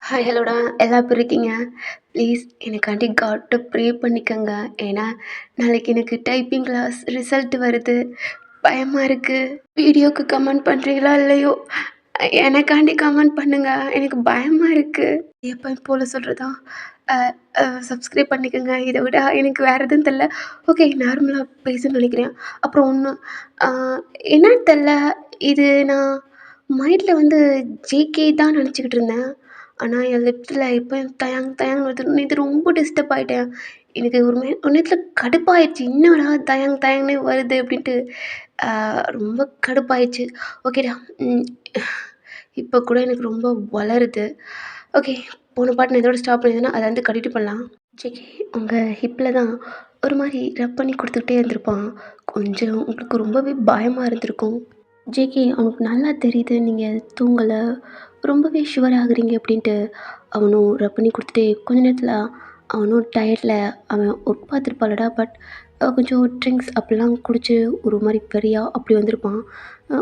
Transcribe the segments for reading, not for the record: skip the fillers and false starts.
Hi ஹலோடா எல்லாம் எப்படி இருக்கீங்க? ப்ளீஸ் எனக்காண்டி காட்ட ப்ரே பண்ணிக்கங்க. ஏன்னா நாளைக்கு எனக்கு டைப்பிங் கிளாஸ் ரிசல்ட் வருது. பயமாக இருக்குது. வீடியோக்கு கமெண்ட் பண்ணுறீங்களா இல்லையோ, எனக்காண்டி கமெண்ட் பண்ணுங்க. எனக்கு பயமாக இருக்குது. எப்போ போல் சொல்கிறதா, சப்ஸ்கிரைப் பண்ணிக்கோங்க. இதை விட எனக்கு வேறு எதுவும் தெரில. ஓகே, நார்மலாக பேசணும்னு நினைக்கிறேன். அப்புறம் ஒன்று, என்னன்னு தெரில, இது நான் மைண்டில் வந்து ஜேகே தான் நினச்சிக்கிட்டு இருந்தேன். ஆனால் என் லிப்ஸில் இப்போ தயாங் தயாங்னு வருது. நேற்று ரொம்ப டிஸ்டர்ப் ஆகிட்டேன். எனக்கு ஒரு நேரத்தில் கடுப்பாயிடுச்சு. என்னடா தயாங் தயாங்னே வருது அப்படின்ட்டு ரொம்ப கடுப்பாயிடுச்சு. ஓகேடா. இப்போ கூட எனக்கு ரொம்ப வளருது. ஓகே, போன பாட்டு நான் இதோட ஸ்டாப் பண்ணியிருந்தேன்னா அதை வந்து கண்டினியூ பண்ணலாம். ஜிகே, உங்கள் ஹிப்பில் தான் ஒரு மாதிரி ரப் பண்ணி கொடுத்துக்கிட்டே இருந்திருப்பான். கொஞ்சம் உங்களுக்கு ரொம்பவே பயமாக இருந்திருக்கும். ஜேகே, அவனுக்கு நல்லா தெரியுது நீங்கள் தூங்கலை, ரொம்பவே ஷுவர் ஆகுறீங்க அப்படின்ட்டு அவனும் ரப் பண்ணி கொடுத்துட்டே கொஞ்ச நேரத்தில் அவனும் டயர்டில் அவன் ஒர்க் பார்த்துருப்பாளடா. பட் கொஞ்சம் ட்ரிங்க்ஸ் அப்படிலாம் குடிச்சு ஒரு மாதிரி வெறியாக அப்படி வந்திருப்பான்.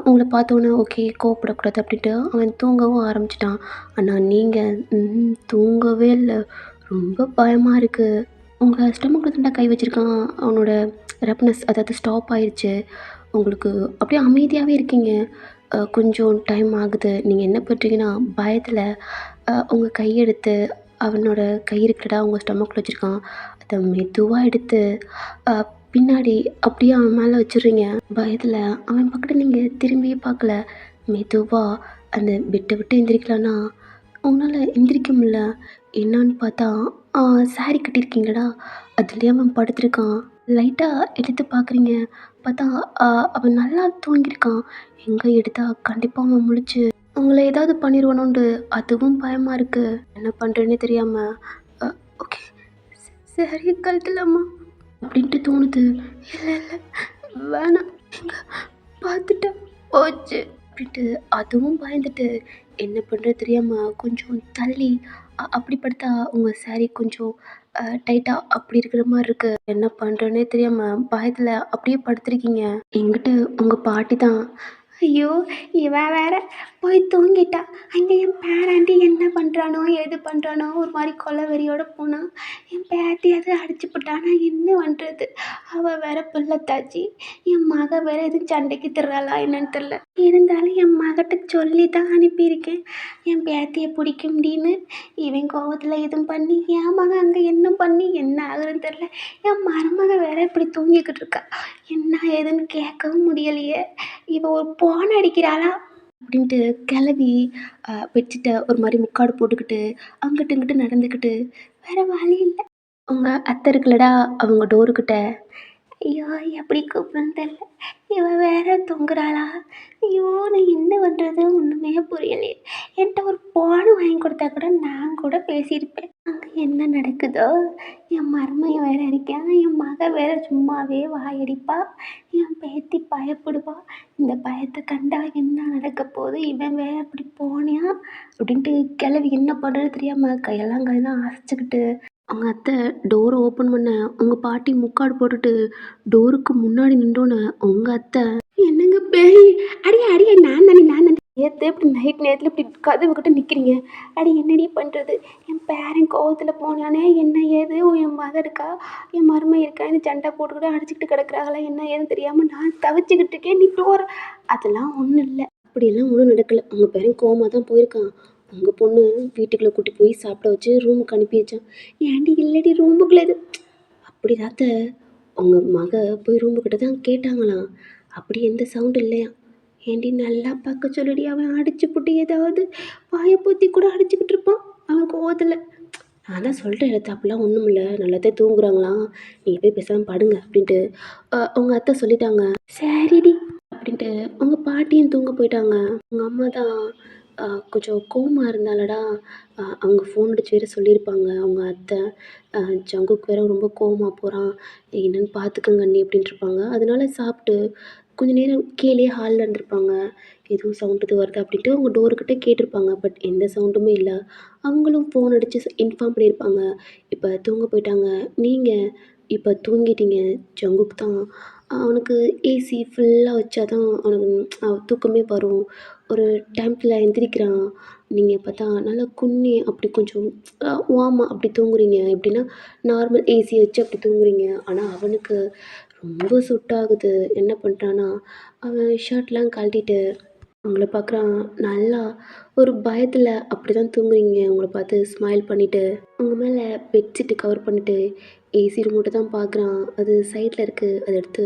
உங்களை பார்த்தோன்னே ஓகே கோவப்படக்கூடாது அப்படின்ட்டு அவன் தூங்கவும் ஆரம்பிச்சிட்டான். ஆனால் நீங்கள் தூங்கவே இல்லை. ரொம்ப பயமாக இருக்குது. உங்கள் ஸ்டொமக்கில் தான்டா கை வச்சுருக்கான். அவனோட ரப்னஸ் அதாவது ஸ்டாப் ஆயிடுச்சு. உங்களுக்கு அப்படியே அமைதியாகவே இருக்கீங்க. கொஞ்சம் டைம் ஆகுது. நீங்கள் என்ன பண்ணுறீங்கன்னா, பயத்தில் உங்கள் கையெடுத்து அவனோட கை இருக்குல்லடா உங்கள் ஸ்டொமக்கில் வச்சுருக்கான். அதை மெதுவாக எடுத்து அ பின்னாடி அப்படியே அவன் மேலே வச்சுடுறீங்க. பயத்தில் அவன் பக்கத்தில் நீங்கள் திரும்பியே பார்க்கல. மெதுவாக அந்த பெட்டை விட்டு எந்திரிக்கலான்னா உங்களால் எந்திரிக்க முடியல. என்னான்னு பார்த்தா சாரி கட்டியிருக்கீங்களடா, அதுலேயே அவன் படுத்திருக்கான். லைட்டாக எடுத்து பார்க்குறீங்க. பார்த்தா அவன் நல்லா தூங்கியிருக்கான். எங்கே எடுத்தா கண்டிப்பாக அவன் முழிச்சு உங்களை ஏதாவது பண்ணிடுவானோன்ட்டு அதுவும் பயமாக இருக்குது. என்ன பண்ணுறேன்னே தெரியாமல் ஓகே சரி கழட்டலாமா அப்படின்ட்டு தோணுது. இல்லை இல்லை வேணாம், எங்க பார்த்துட்டா போச்சு அப்படின்ட்டு அதுவும் பயந்துட்டு என்ன பண்ணுறது தெரியாமல் கொஞ்சம் தள்ளி அப்படி படுத்தா உங்கள் சாரி கொஞ்சம் டைட்டாக அப்படி இருக்கிற மாதிரி இருக்குது. என்ன பண்ணுறேன்னே தெரியாமல் பயத்தில் அப்படியே படுத்திருக்கீங்க. எங்கிட்ட உங்கள் பாட்டி தான், ஐயோ இவ வேற போய் தூங்கிட்டா, அங்கே என் பேராண்டி என்ன பண்ணுறானோ ஏது பண்ணுறானோ ஒரு மாதிரி கொலவெறியோட போனான். என் பேத்தி அதை அடிச்சு போட்டா, நான் என்ன பண்ணுறது? அவள் வேற பிள்ளைத்தாச்சி. என் மக வேற எதுவும் சண்டைக்கு திர்றாளா என்னன்னு தெரில. இருந்தாலும் என் மகிட்ட சொல்லி தான் அனுப்பியிருக்கேன் என் பேத்தியை பிடிக்க முடியும்னு. இவன் கோவத்தில் எதுவும் பண்ணி என் மகன் அங்கே என்ன பண்ணி என்ன ஆகுதுன்னு தெரில. என் மருமக வேற இப்படி தூங்கிக்கிட்டு இருக்கா. என்ன ஏதுன்னு கேட்கவும் முடியலையே. இவ ஒரு போன் அடிக்கிறாளா அப்படின்ட்டு கிளவி பெட்ஷீட்டை ஒரு மாதிரி முக்காடு போட்டுக்கிட்டு அங்கிட்டு இங்கிட்டு நடந்துக்கிட்டு வேற வழி இல்லை. உங்கள் அத்தை இருக்குல்லடா அவங்க டோருக்கிட்ட, ஐயோ எப்படி கூப்பிடுன்னு தெரில, இவ வேற தொங்குறாளா. ஐயோ நான் என்ன பண்ணுறது ஒன்றுமே புரியலையே. என்கிட்ட ஒரு போன் வாங்கி கொடுத்தா கூட நான் கூட பேசியிருப்பேன். அங்கே என்ன நடக்குதோ. என் மருமையன் வேற இருக்கேன். என் மக வேற சும்மாவே வாயடிப்பா. என் பேத்தி பயப்படுவா. இந்த பயத்தை கண்டா என்ன நடக்க போகுது. இவன் வேற அப்படி போனியா அப்படின்ட்டு கிளவி என்ன பண்ணுறது தெரியாமல் கையெல்லாம் அரைச்சிக்கிட்டு அவங்க அத்தை டோரை ஓப்பன் பண்ண உங்கள் பாட்டி முக்காடு போட்டுட்டு டோருக்கு முன்னாடி நின்றோன்னே உங்கள் அத்தை, என்னங்க பேய், அடியே அடியே நான் தானே ஏற்று இப்படி நைட் நேரத்தில் இப்படி கதவுக்கிட்ட நிற்கிறீங்க. அடி என்னடி பண்ணுறது. என் பேரன் கோவத்தில் போனானே என்ன ஏது என் மக இருக்கா என் மருமை இருக்கா இந்த சண்டை போட்டுக்கிட்டு அடிச்சுக்கிட்டு கிடக்குறாங்களா என்ன ஏதுன்னு தெரியாமல் நான் தவிச்சுக்கிட்டு இருக்கேன். நீ டோர் அதெல்லாம் ஒன்றும் இல்லை. அப்படியெல்லாம் ஒன்றும் நடக்கலை. உங்கள் பேரன் கோவமாக தான் போயிருக்கான். உங்கள் பொண்ணு வீட்டுக்குள்ளே கூட்டி போய் சாப்பிட வச்சு ரூமுக்கு அனுப்பி வச்சான். ஏன்டி இல்லடி ரூமுக்குள்ளே இது அப்படி தாத்த உங்கள் மக போய் ரூமுக்கிட்ட தான் கேட்டாங்களாம். அப்படி எந்த சவுண்டும் இல்லையா. ஏண்டி நல்லா பார்க்க சொல்லுடி. அவன் அடிச்சு போட்டு ஏதாவது வாயை பூத்தி கூட அடிச்சுக்கிட்டு இருப்பான் அவன் கோவத்தில். நான் தான் சொல்கிறேன் இடத்த அப்படிலாம் ஒன்றும் இல்லை, நல்லாத்தான் தூங்குறாங்களாம், நீங்கள் போய் பேசாமல் படுங்க அப்படின்ட்டு உங்கள் அத்தை சொல்லிட்டாங்க. சரிடி அப்படின்ட்டு உங்கள் பாட்டியும் தூங்க போயிட்டாங்க. உங்கள் அம்மா தான் கொஞ்சம் கோவமாக இருந்தாலடா. அவங்க ஃபோன் அடிச்சு வேறு சொல்லியிருப்பாங்க அவங்க அத்தை, ஜங்குக்கு வேறு ரொம்ப கோவமாக போகிறான், என்னென்னு பார்த்துக்கங்க அண்ணி அப்படின்ட்டுருப்பாங்க. அதனால சாப்பிட்டு கொஞ்ச நேரம் கீழே ஹாலில் இருந்திருப்பாங்க. எதுவும் சவுண்ட் இது வருது அப்படின்ட்டு அவங்க டோருக்கிட்ட கேட்டிருப்பாங்க. பட் எந்த சவுண்டுமே இல்லை. அவங்களும் ஃபோன் அடித்து இன்ஃபார்ம் பண்ணியிருப்பாங்க. இப்போ தூங்க போயிட்டாங்க. நீங்கள் இப்போ தூங்கிட்டீங்க. ஜங்குக்கு தான் அவனுக்கு ஏசி ஃபுல்லாக வச்சா தான் அவனுக்கு தூக்கமே வரும். ஒரு டைம்ல எந்திரிக்கிறான். நீங்க பார்த்தா நல்லா குன்னி அப்படி கொஞ்சம் வார்மா அப்படி தூங்குறீங்க. எப்படின்னா, நார்மல் ஏசி வச்சு அப்படி தூங்குறீங்க. ஆனா அவனுக்கு ரொம்ப சுட்டாகுது. என்ன பண்ட்டான்னா, அவன் ஷர்ட்லாம் கழட்டிட்டு உங்கள பார்க்குறான். நல்லா ஒரு பயத்துல அப்படிதான் தூங்குறீங்க. உங்கள பார்த்து ஸ்மைல் பண்ணிட்டு, உங்க மேல பெட்ஷீட் கவர் பண்ணிட்டு, ஏசி ரிமோட்ட தான் பார்க்குறான். அது சைட்ல இருக்கு. அத எடுத்து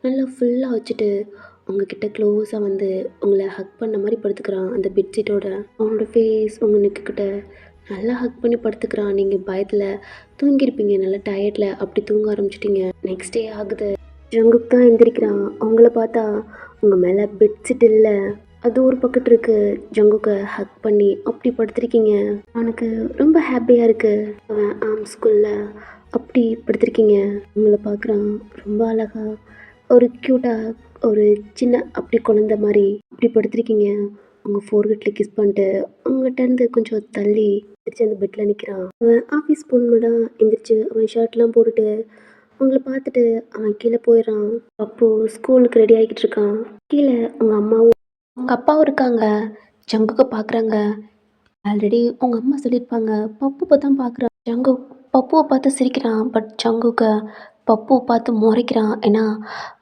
நல்லா ஃபுல்லா வச்சுட்டு, உங்ககிட்ட க்ளோஸா வந்து உங்கள ஹக் பண்ண மாரி படுத்துக்கிறான். அந்த பெட்ஷீட்டோட. அவனோட ஃபேஸ் உங்க நெக்குக்கிட்ட நல்லா ஹக் பண்ணி படுத்துக்கிறான். நீங்க பயத்துல தூங்கியிருப்பீங்க. நல்லா டயர்ட்ல அப்படி தூங்க ஆரம்பிச்சுட்டீங்க. நெக்ஸ்ட் டே ஆகுது. ஜங்குக் தான் எந்திரிக்கிறான். அவங்கள பார்த்தா உங்க மேல பெட்ஷீட் இல்ல. அது ஒரு பக்கத்து இருக்கு. ஜங்குக்க ஹக் பண்ணி அப்படி படுத்திருக்கீங்க. அவனுக்கு ரொம்ப ஹாப்பியா இருக்கு. அவன் ஆர்ம்ஸ்குள்ள அப்படி படுத்திருக்கீங்க. உங்கள பார்க்குறான். ரொம்ப அழகா ஒரு க்யூட்டா ஒரு சின்ன அப்படி குழந்தை மாரி அப்படி படுத்திருக்கீங்க. உங்க ஃபோர்ஹெட்ல கிஸ் பண்ணிட்டு உங்ககிட்ட இருந்து கொஞ்சம் தள்ளி எந்திரிச்சு அந்த பெட்ல நிக்கிறான். அவன் ஆஃபீஸ் போகணும்னா எந்திரிச்சு அவன் ஷர்ட்லாம் போட்டுட்டு உங்கள பார்த்துட்டு அவன் கீழே போயிடுறான். அப்போ ஸ்கூலுக்கு ரெடி ஆகிக்கிட்டு இருக்கான். கீழே உங்க அம்மாவும் உங்க அப்பாவும் இருக்காங்க. ஜங்குக்க பார்க்குறாங்க. ஆல்ரெடி உங்க அம்மா சொல்லியிருப்பாங்க. பப்புவ தான் பார்க்குறான். ஜங்குக் பப்புவ பார்த்து சிரிக்கிறான். பட் ஜங்குக்க பப்புவ பார்த்து முறைக்கிறான். ஏன்னா,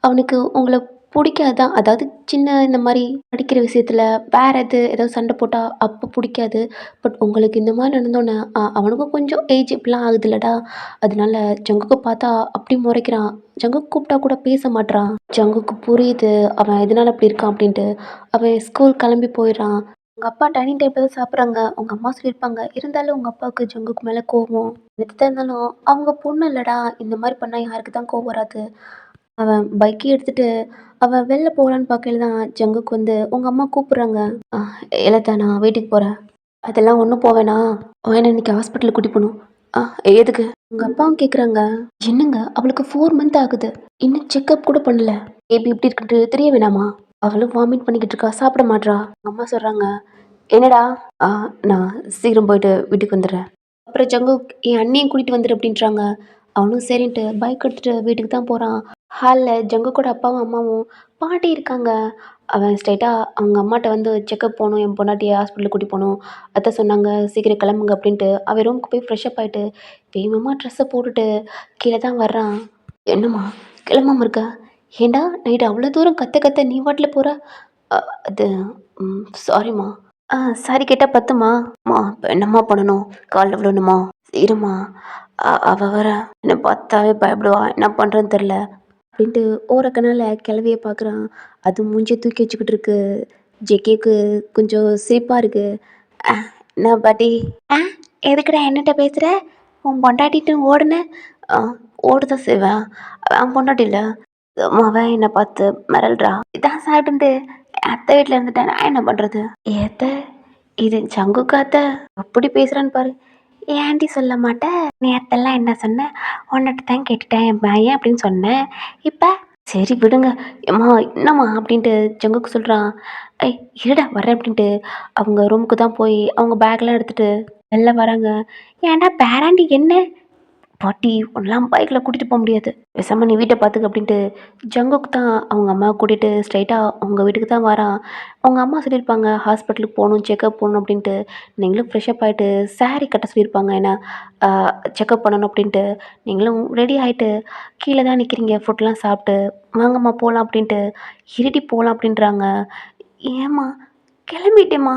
அவனுக்கு உங்கள புடிக்காதுதான். அதாவது சின்ன இந்த மாரி படிக்கிற விஷயத்துல வேற ஏதாவது சண்டை போட்டா அப்ப புடிக்காது. பட் உங்களுக்கு இந்த மாரி நடந்தோனே, அவனுக்கும் கொஞ்சம் ஏஜ் இப்படிலாம் ஆகுதுல்லடா. அதனால ஜங்குக்க பார்த்தா அப்படி முறைக்கிறான். ஜங்குக் கூப்பிட்டா கூட பேச மாட்றான். ஜங்குக்கு புரியுது. அவன் எதனால அப்படி இருக்கான் அப்படின்ட்டு. அவன் ஸ்கூல் கிளம்பி போயிடுறான். உங்க அப்பா டைனிங் டேபிள்ல தான் சாப்பிட்றாங்க. உங்க அம்மா சொல்லியிருப்பாங்க. இருந்தாலும் உங்க அப்பாவுக்கு ஜங்குக்கு மேல கோவம். என்னதான் இருந்தாலும் அவங்க பொண்ணு இல்லடா. இந்த மாரி பண்ணா யாருக்கு தான் கோவம் வராது. அவன் பைக்கே எடுத்துட்டு அவன் வெளில போகலான்னு பார்க்கையில தான் ஜங்குக்கு வந்து உங்க அம்மா கூப்பிடுறாங்க. "ஆ எலத்தா நான் வீட்டுக்கு போறேன். அதெல்லாம் ஒண்ணும் போ வேணாம். வேணா இன்னைக்கு ஹாஸ்பிட்டலுக்கு கூட்டிட்டு போணும்." "ஆ எதுக்கு?" உங்க அப்பாவும் கேட்குறாங்க. "என்னங்க அவளுக்கு 4 மந்த் ஆகுது. இன்னும் செக்கப் கூட பண்ணல. பேபி எப்படி இருக்குன்ட்டு தெரிய வேணாமா? அவளும் வாமிட் பண்ணிக்கிட்டு இருக்கா. சாப்பிட மாட்றா." உங்க அம்மா சொல்றாங்க. "என்னடா?" "ஆ நான் சீக்கிரம் போயிட்டு வீட்டுக்கு வந்துடுறேன்." அப்புறம் ஜங்குக் என் அண்ணியும் கூட்டிட்டு வந்துரு அப்படின்றாங்க. அவனும் சரின்ட்டு பைக் எடுத்துட்டு வீட்டுக்கு தான் போறான். ஹால்ல ஜங்குக்கோட அப்பாவும் அம்மாவும் பாட்டி இருக்காங்க. அவன் ஸ்ட்ரைட்டா அவங்க அம்மாட்ட வந்து செக்கப் போகணும். என் பொண்டாட்டிய ஹாஸ்பிட்டலுக்கு கூட்டிட்டு போகணும். அத்தை சொன்னாங்க சீக்கிரம் கிளம்புங்க அப்படின்ட்டு அவன் ரூமுக்கு போய் ஃப்ரெஷ்அப் ஆயிட்டு வேகமா ட்ரெஸ்ஸை போட்டுட்டு கீழே தான் வர்றான். "என்னம்மா கிளம்பாம இருக்க? ஏன்டா நைட்டு அவ்வளோ தூரம் கத்த கத்த நீ பாட்டில் போற?" "அ அது சாரிம்மா." சாரி கேட்டா பத்துமா? அம்மா இப்போ என்னம்மா பண்ணணும்? காலில் விழணுமா? இரும்மா. அவ வேற என்னை பார்த்தாவே பயப்படுவா. என்ன பண்ணுறதுன்னு தெரில அப்படின்ட்டு ஓரக்கனால கிளவிய பார்க்குறான். அது மூஞ்சிய தூக்கி வச்சுக்கிட்டு இருக்கு. ஜெகேக்கு கொஞ்சம் சிரிப்பாக இருக்கு. என்ன பாட்டி? ஆ எதுக்குடா என்னட்ட பேசுகிற? உன் பொண்டாட்டிட்டு ஓடுன? ஆ ஓடுதான் செய்வேன். அவன் பொண்டாட்டி இல்லை. அவன் என்னை பார்த்து மிரள்றா. இதான் சாப்பிட்டுட்டு அத்தை வீட்டில் இருந்துட்டேன். நான் என்ன பண்ணுறது? ஏத்த இது சங்குக்கு அத்தை எப்படி பேசுகிறான்னு பாரு. ஏன்டி சொல்ல மாட்டேன்? நேத்தெல்லாம் என்ன சொன்ன? உன்கிட்ட தான் கேட்டுட்டேன் என் பையன் அப்படின்னு சொன்னேன். இப்போ சரி விடுங்க. எம்மா என்னம்மா அப்படின்ட்டு ஜங்குக்கு சொல்கிறான். ஐய் இருடா வரேன் அப்படின்ட்டு அவங்க ரூமுக்கு தான் போய் அவங்க பேக்லாம் எடுத்துட்டு வெளில வராங்க. ஏன்டா பேராண்டி என்ன? பாட்டி உன்னெலாம் பைக்கில் கூட்டிகிட்டு போக முடியாது. பேசாம நீ வீட்டை பார்த்துக்க அப்படின்ட்டு ஜங்குக்கு தான் அவங்க அம்மாவை கூட்டிகிட்டு ஸ்ட்ரைட்டாக அவங்க வீட்டுக்கு தான் வரான். அவங்க அம்மா சொல்லியிருப்பாங்க ஹாஸ்பிட்டலுக்கு போகணும் செக்கப் போகணும் அப்படின்ட்டு. நீங்களும் ஃப்ரெஷ்அப் ஆகிட்டு saree கட்ட சொல்லியிருப்பாங்க. ஏன்னா செக்கப் பண்ணணும் அப்படின்ட்டு. நீங்களும் ரெடி ஆகிட்டு கீழே தான் நிற்கிறீங்க ஃபுட்லாம் சாப்பிட்டு. வாங்கம்மா போகலாம் அப்படின்ட்டு. இருடி போகலாம் அப்படின்றாங்க. ஏம்மா கிளம்பிட்டேம்மா.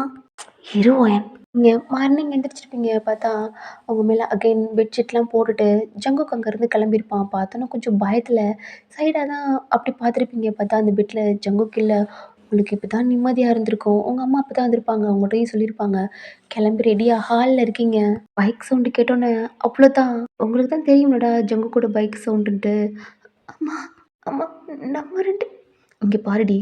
இருவோம். நீங்க மார்னிங் எந்திரிச்சிருப்பீங்க. பார்த்தா, அவங்க மேல அகைன் பெட்ஷீட்லாம் போட்டுட்டு, ஜங்குக் அங்கேருந்து கிளம்பியிருப்பான். பார்த்தோன்னா கொஞ்சம் பயத்துல சைடா தான் அப்படி பார்த்துருப்பீங்க. பார்த்தா அந்த பெட்ல ஜங்குக் இல்ல. உங்களுக்கு இப்ப தான் நிம்மதியா இருந்திருக்கும். உங்க அம்மா அப்ப தான் வந்திருப்பாங்க. உங்கட்டயும் சொல்லியிருப்பாங்க. கிளம்பி ரெடியா ஹால்ல இருக்கீங்க. பைக் சவுண்டு கேட்டோன்னே அவ்வளோதான். உங்களுக்கு தான் தெரியும்லடா ஜங்குக்கோட பைக் சவுண்டுன்ட்டு. அம்மா, அம்மா நம்ம 2 இங்க பாருடி,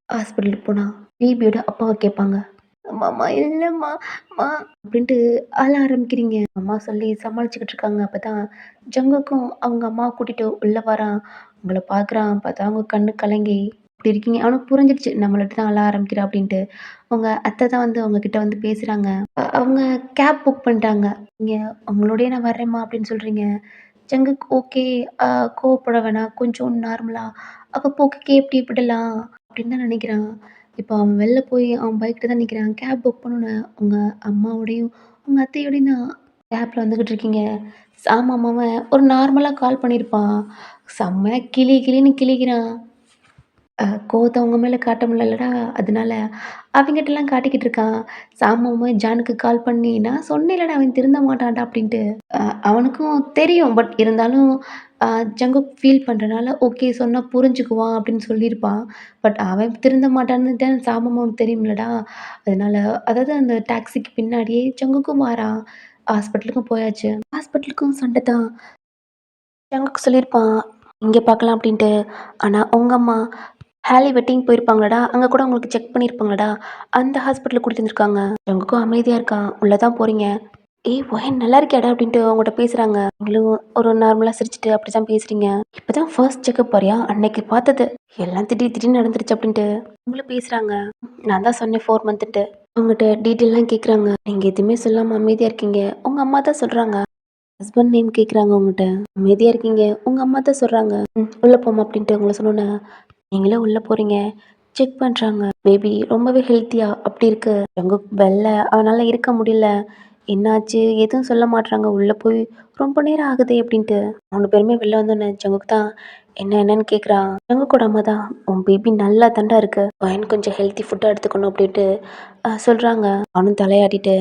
ஹாஸ்பிட்டலுக்கு போனா பேபியோட அப்பாவ கேட்பாங்க. அம்மாம்மா இல்லம்மா மா அப்படின்ட்டு அழ ஆரம்பிக்கிறீங்க. அம்மா சொல்லி சமாளிச்சுக்கிட்டு இருக்காங்க. அப்பதான் ஜங்குக்கும் அவங்க அம்மாவை கூட்டிட்டு உள்ள வரான். உங்கள பார்க்குறான். பார்த்தா அவங்க கண்ணு கலங்கி இப்படி இருக்கீங்க. அவனுக்கு புரிஞ்சிடுச்சு நம்மள்ட்ட தான் அழ ஆரம்பிக்கிறா அப்படின்ட்டு. அவங்க அத்தை தான் வந்து அவங்க கிட்ட வந்து பேசுறாங்க. அவங்க கேப் புக் பண்ணிட்டாங்க. நீங்க உங்களோடயே நான் வர்றேம்மா அப்படின்னு சொல்றீங்க. ஜங்குக்கு ஓகே. கோவப்பட வேணாம். கொஞ்சம் நார்மலா அவ போக்குக்கே எப்படி விடலாம் அப்படின்னு தான் நினைக்கிறான். இப்போ அவன் வெளில போய் அவன் பைக்கிட்ட தான் நிக்கிறான். கேப் புக் பண்ணோன்னே, உங்க அம்மாவோடையும், உங்க அத்தையோடையும் தான் கேப்ல வந்துகிட்டு இருக்கீங்க. ஆமாம் அவன் ஒரு நார்மலா கால் பண்ணியிருப்பான். செம்மையா கிளி கிளின்னு கிழிக்கிறான். கோவத்த உங்க மேல காட்ட முடியலடா, அதனால அவங்கிட்டலாம் காட்டிக்கிட்டு இருக்கான். சாமு ஜானுக்கு கால் பண்ணி, "நான் சொன்னேன்லடா அவன் திருந்த மாட்டான்டா" அப்படின்ட்டு. அ அவனுக்கும் தெரியும். பட் இருந்தாலும் ஜங்குக் ஃபீல் பண்றனால, ஓகே சொன்னா புரிஞ்சுக்குவான் அப்படின்னு சொல்லியிருப்பான். பட் அவன் திருந்த மாட்டான்னு தான் சாமுக்கு தெரியும்லடா. அதனால அதாவது அந்த டாக்ஸிக்கு பின்னாடியே ஜங்குக்கும் வாரான். ஹாஸ்பிட்டலுக்கும் போயாச்சு. ஹாஸ்பிட்டலுக்கும் சண்ட தான். ஜங்குக்கு சொல்லியிருப்பான், "இங்க பார்க்கலாம்" அப்படின்ட்டு. ஆனா உங்க அம்மா ஹேலி வெட்டிங் போயிருப்பாங்களாடா, அங்க கூட உங்களுக்கு செக் பண்ணியிருப்பாங்களாடா, அந்த ஹாஸ்பிட்டலுக்கு கூட்டிட்டு வந்திருக்காங்க. ஜங்குக்கும் அமைதியா இருக்கான். உள்ள தான் போறீங்க. "ஏய் ஒயன் நல்லா இருக்கியாடா?" அப்படின்ட்டு அவங்கட்ட பேசுறாங்க. நீங்களும் ஒரு நார்மலா சிரிச்சுட்டு அப்படிதான் பேசுறீங்க. "இப்பதான் ஃபர்ஸ்ட் செக்கப் போறியா? அன்னைக்கு பார்த்தது. எல்லாம் திடீர் திடீர்னு நடந்துருச்சு" அப்படின்ட்டு அவங்களும் பேசுறாங்க. நான் தான் சொன்னேன் 4 மந்த்துன்ட்டு. அவங்கட்ட டீட்டெயில்லாம் கேட்குறாங்க. நீங்க எதுவுமே சொல்லாம அமைதியா இருக்கீங்க. உங்க அம்மா தான் சொல்றாங்க. ஹஸ்பண்ட் நேம் கேட்குறாங்க உங்கட்ட. அமைதியா இருக்கீங்க. உங்க அம்மா தான் சொல்றாங்க. உள்ள போம்மா அப்படின்ட்டு அவங்கள சொன்னோன்னே, நீங்களும் உள்ள போறீங்க. செக் பண்றாங்க. பேபி ரொம்பவே ஹெல்த்தியா அப்படி இருக்கு. ஜங்குக் வெள்ல அவனால இருக்க முடியல. என்னாச்சு? எதுவும் சொல்ல மாட்றாங்க. உள்ள போய் ரொம்ப நேரம் ஆகுதே அப்படின்ட்டு. 3 பேருமே வெளில வந்தோன்னே ஜங்குக் தான் என்னன்னு கேட்குறான். ஜங்குக்கோட அம்மா தான், உன் பேபி நல்லா தான்டா இருக்கு. பையன் கொஞ்சம் ஹெல்த்தி ஃபுட்டா எடுத்துக்கணும் அப்படின்ட்டு சொல்றாங்க. அவனும் தலையாட்டிட்டு,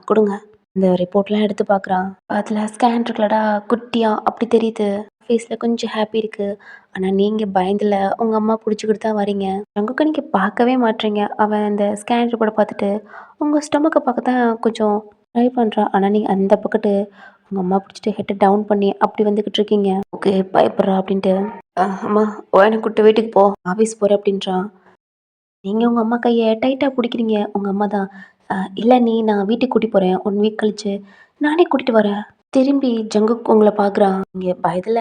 குடுங்க. இந்த ரிப்போர்ட்லாம் எடுத்து பார்க்குறான். அதில ஸ்கேன் இருக்குல்லடா, குட்டியா அப்படி தெரியுது. ஃபேஸ்ல கொஞ்சம் ஹாப்பி இருக்கு. ஆனா நீங்க பயந்துல உங்க அம்மா புடிச்சுக்கிட்டு தான் வரீங்க. ஜங்குக்க நீங்க பார்க்கவே மாட்றீங்க. அவன் அந்த ஸ்கேன் ரிப்போர்ட்ட பார்த்துட்டு, உங்க ஸ்டொமக்க பார்க்க தான் கொஞ்சம் ட்ரை பண்றான். ஆனா நீங்க அந்த பக்கட்டு உங்க அம்மா புடிச்சுட்டு ஹெட்ட டவுன் பண்ணி அப்படி வந்துகிட்டு இருக்கீங்க. ஓகே பயப்படுறா அப்படின்ட்டு, அம்மா ஒயன கூட்டு வீட்டுக்கு போ. ஆஃபீஸ் போறேன் அப்படின்றான். நீங்க உங்க அம்மா கைய டைட்டா புடிக்கிறீங்க. உங்க அம்மா தான், இல்ல நீ நான் வீட்டுக்கு கூட்டி போறேன். 1 வீக் கழிச்சு நானே கூட்டிட்டு வரேன்." திரும்பி ஜங்குக் உங்கள பார்க்குறான். நீங்க பயத்துல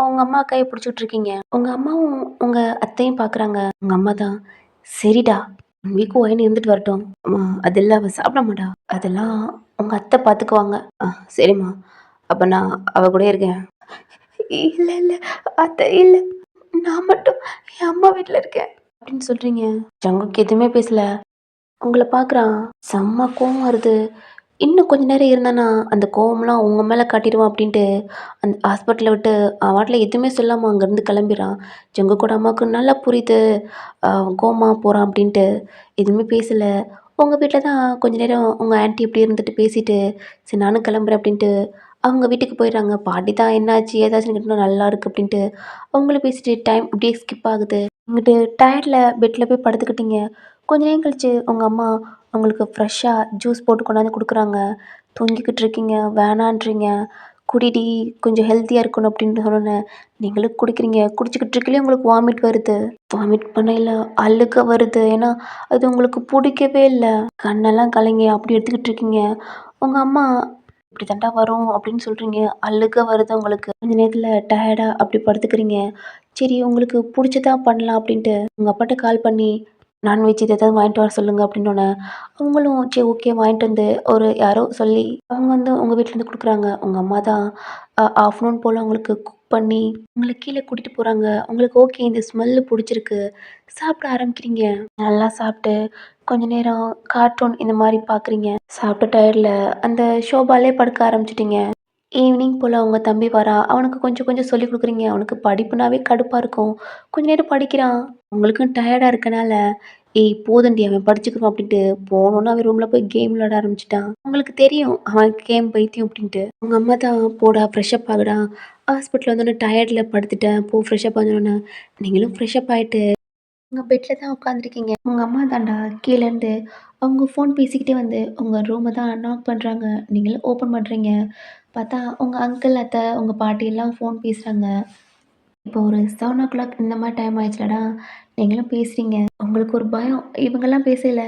உங்க அம்மா கைய புடிச்சுட்டு இருக்கீங்க. உங்க அம்மாவும், உங்க அத்தையும் பார்க்குறாங்க. உங்க அம்மா தான், "சரிடா, 1 வீக் ஒயன் இருந்துட்டு வரட்டும். அம்மா அதெல்லாம் அவ சாப்பிட மாட்டா. அதெல்லாம் உங்க அத்தை பார்த்துக்குவாங்க." சரிம்மா. அப்ப நான் அவ கூடயே இருக்கேன்." "இல்ல, இல்ல அத்தை இல்ல. நான் மட்டும் என் அம்மா வீட்ல இருக்கேன்." அப்படின்னு சொல்றீங்க. ஜங்குக் எதுவுமே பேசல. உங்கள பார்க்குறான். செம்ம கோவம் வருது. இன்னும் கொஞ்ச நேரம் இருந்தானா, அந்த கோவம்லாம் உங்க மேல காட்டிருவான் அப்படின்ட்டு, அந்த ஹாஸ்பிட்டல விட்டு அவன் பாட்டுல எதுவுமே சொல்லாம அங்கேருந்து கிளம்பிறான். ஜங்குக்கோட அம்மாவுக்கு நல்லா புரியுது. அவன் கோவமா போறான் அப்படின்ட்டு. எதுவுமே பேசல. உங்க வீட்ல தான் கொஞ்ச நேரம் உங்க ஆன்டி இப்படி இருந்துட்டு பேசிட்டு, சரி நானும் கிளம்புறேன் அப்படின்ட்டு, அவங்க வீட்டுக்கு போயிடுறாங்க. பாட்டி தான் என்னாச்சு ஏதாச்சுன்னு கேட்டோனே நல்லா இருக்கு அப்படின்ட்டு, அவங்களும் பேசிட்டு டைம் அப்படியே ஸ்கிப் ஆகுது. இங்கிட்டு டயர்ட்ல பெட்ல போய் படுத்துக்கிட்டீங்க. கொஞ்ச நேரம் கழிச்சு உங்க அம்மா உங்களுக்கு ஃப்ரெஷ்ஷா ஜூஸ் போட்டு கொண்டாந்து குடுக்குறாங்க. தூங்கிக்கிட்டு இருக்கீங்க, வேணான்றீங்க. "குடிடி கொஞ்சம் ஹெல்த்தியா இருக்கணும்" அப்படின்னு சொன்னோனே, நீங்களும் குடிக்கிறீங்க. குடிச்சுக்கிட்டு இருக்கையிலே உங்களுக்கு வாமிட் வருது. வாமிட் பண்ணையில அழுகை வருது. ஏன்னா, அது உங்களுக்கு புடிக்கவே இல்ல. கண்ணெல்லாம் கலங்கி அப்படி எடுத்துக்கிட்டு இருக்கீங்க. உங்க அம்மா, "இப்படி தான்டா வரும்" அப்படின்னு சொல்றீங்க. அழுகை வருது உங்களுக்கு. கொஞ்ச நேரத்துல டயர்டா அப்படி படுத்துக்கிறீங்க. சரி உங்களுக்கு புடிச்சதா பண்ணலாம் அப்படின்ட்டு, உங்க அப்பாட்ட கால் பண்ணி, நான்வெஜ் இது ஏதாவது வாங்கிட்டு வர சொல்லுங்க அப்படின்னோனே, அவங்களும் சரி ஓகே வாங்கிட்டு வந்து ஒரு யாரோ சொல்லி, அவங்க வந்து உங்க வீட்லேருந்து குடுக்குறாங்க. உங்க அம்மா தான் ஆஃப்டர்நூன் போல உங்களுக்கு குக் பண்ணி, உங்கள கீழ கூட்டிட்டு போறாங்க. உங்களுக்கு ஓகே இந்த ஸ்மெல்லு புடிச்சிருக்கு. சாப்பிட ஆரம்பிக்கிறீங்க. நல்லா சாப்பிட்டு, கொஞ்ச நேரம் கார்ட்டூன் இந்த மாரி பார்க்குறீங்க. சாப்பிட்ட டயர்ட்ல அந்த ஷோபாலயே படுக்க ஆரம்பிச்சுட்டீங்க. ஈவினிங் போல உங்க தம்பி வரான். அவனுக்கு கொஞ்சம் கொஞ்சம் சொல்லிக் குடுக்குறீங்க. அவனுக்கு படிப்புனாவே கடுப்பா இருக்கும். கொஞ்ச நேரம் படிக்கிறான். உங்களுக்கும் டயர்டா இருக்கனால, "ஏய் போதும்டி அவன் படிச்சுக்குவான்" அப்படின்ட்டு போனோனே அவன் ரூம்ல போய் கேம் விளையாட ஆரம்பிச்சுட்டான். உங்களுக்கு தெரியும் அவன் கேம் பைத்தியம் அப்படின்ட்டு. உங்க அம்மா தான், "போடா ஃப்ரெஷ் அப் ஆகுடா. ஹாஸ்பிட்டல் வந்தோனே டயர்ட்ல படுத்துட்டேன். போ ஃப்ரெஷ் அப் ஆனோனே." நீங்களும் ஃப்ரெஷ் அப் ஆயிட்டு உங்க பெட்ல தான் உட்காந்துருக்கீங்க. உங்க அம்மா தான்டா கீழேருந்து அவங்க ஃபோன் பேசிக்கிட்டே வந்து உங்க ரூம தான் நாக் பண்றாங்க. நீங்களும் ஓப்பன் பண்றீங்க. பார்த்தா உங்க அங்கிள், அத்தை, உங்க பாட்டி எல்லாம் ஃபோன் பேசுறாங்க. இப்போ ஒரு 7:00 இந்த மாரி டைம் ஆயிடுச்சுலடா, நீங்களும் பேசுறீங்க. உங்களுக்கு ஒரு பயம். இவங்கலாம் பேசையில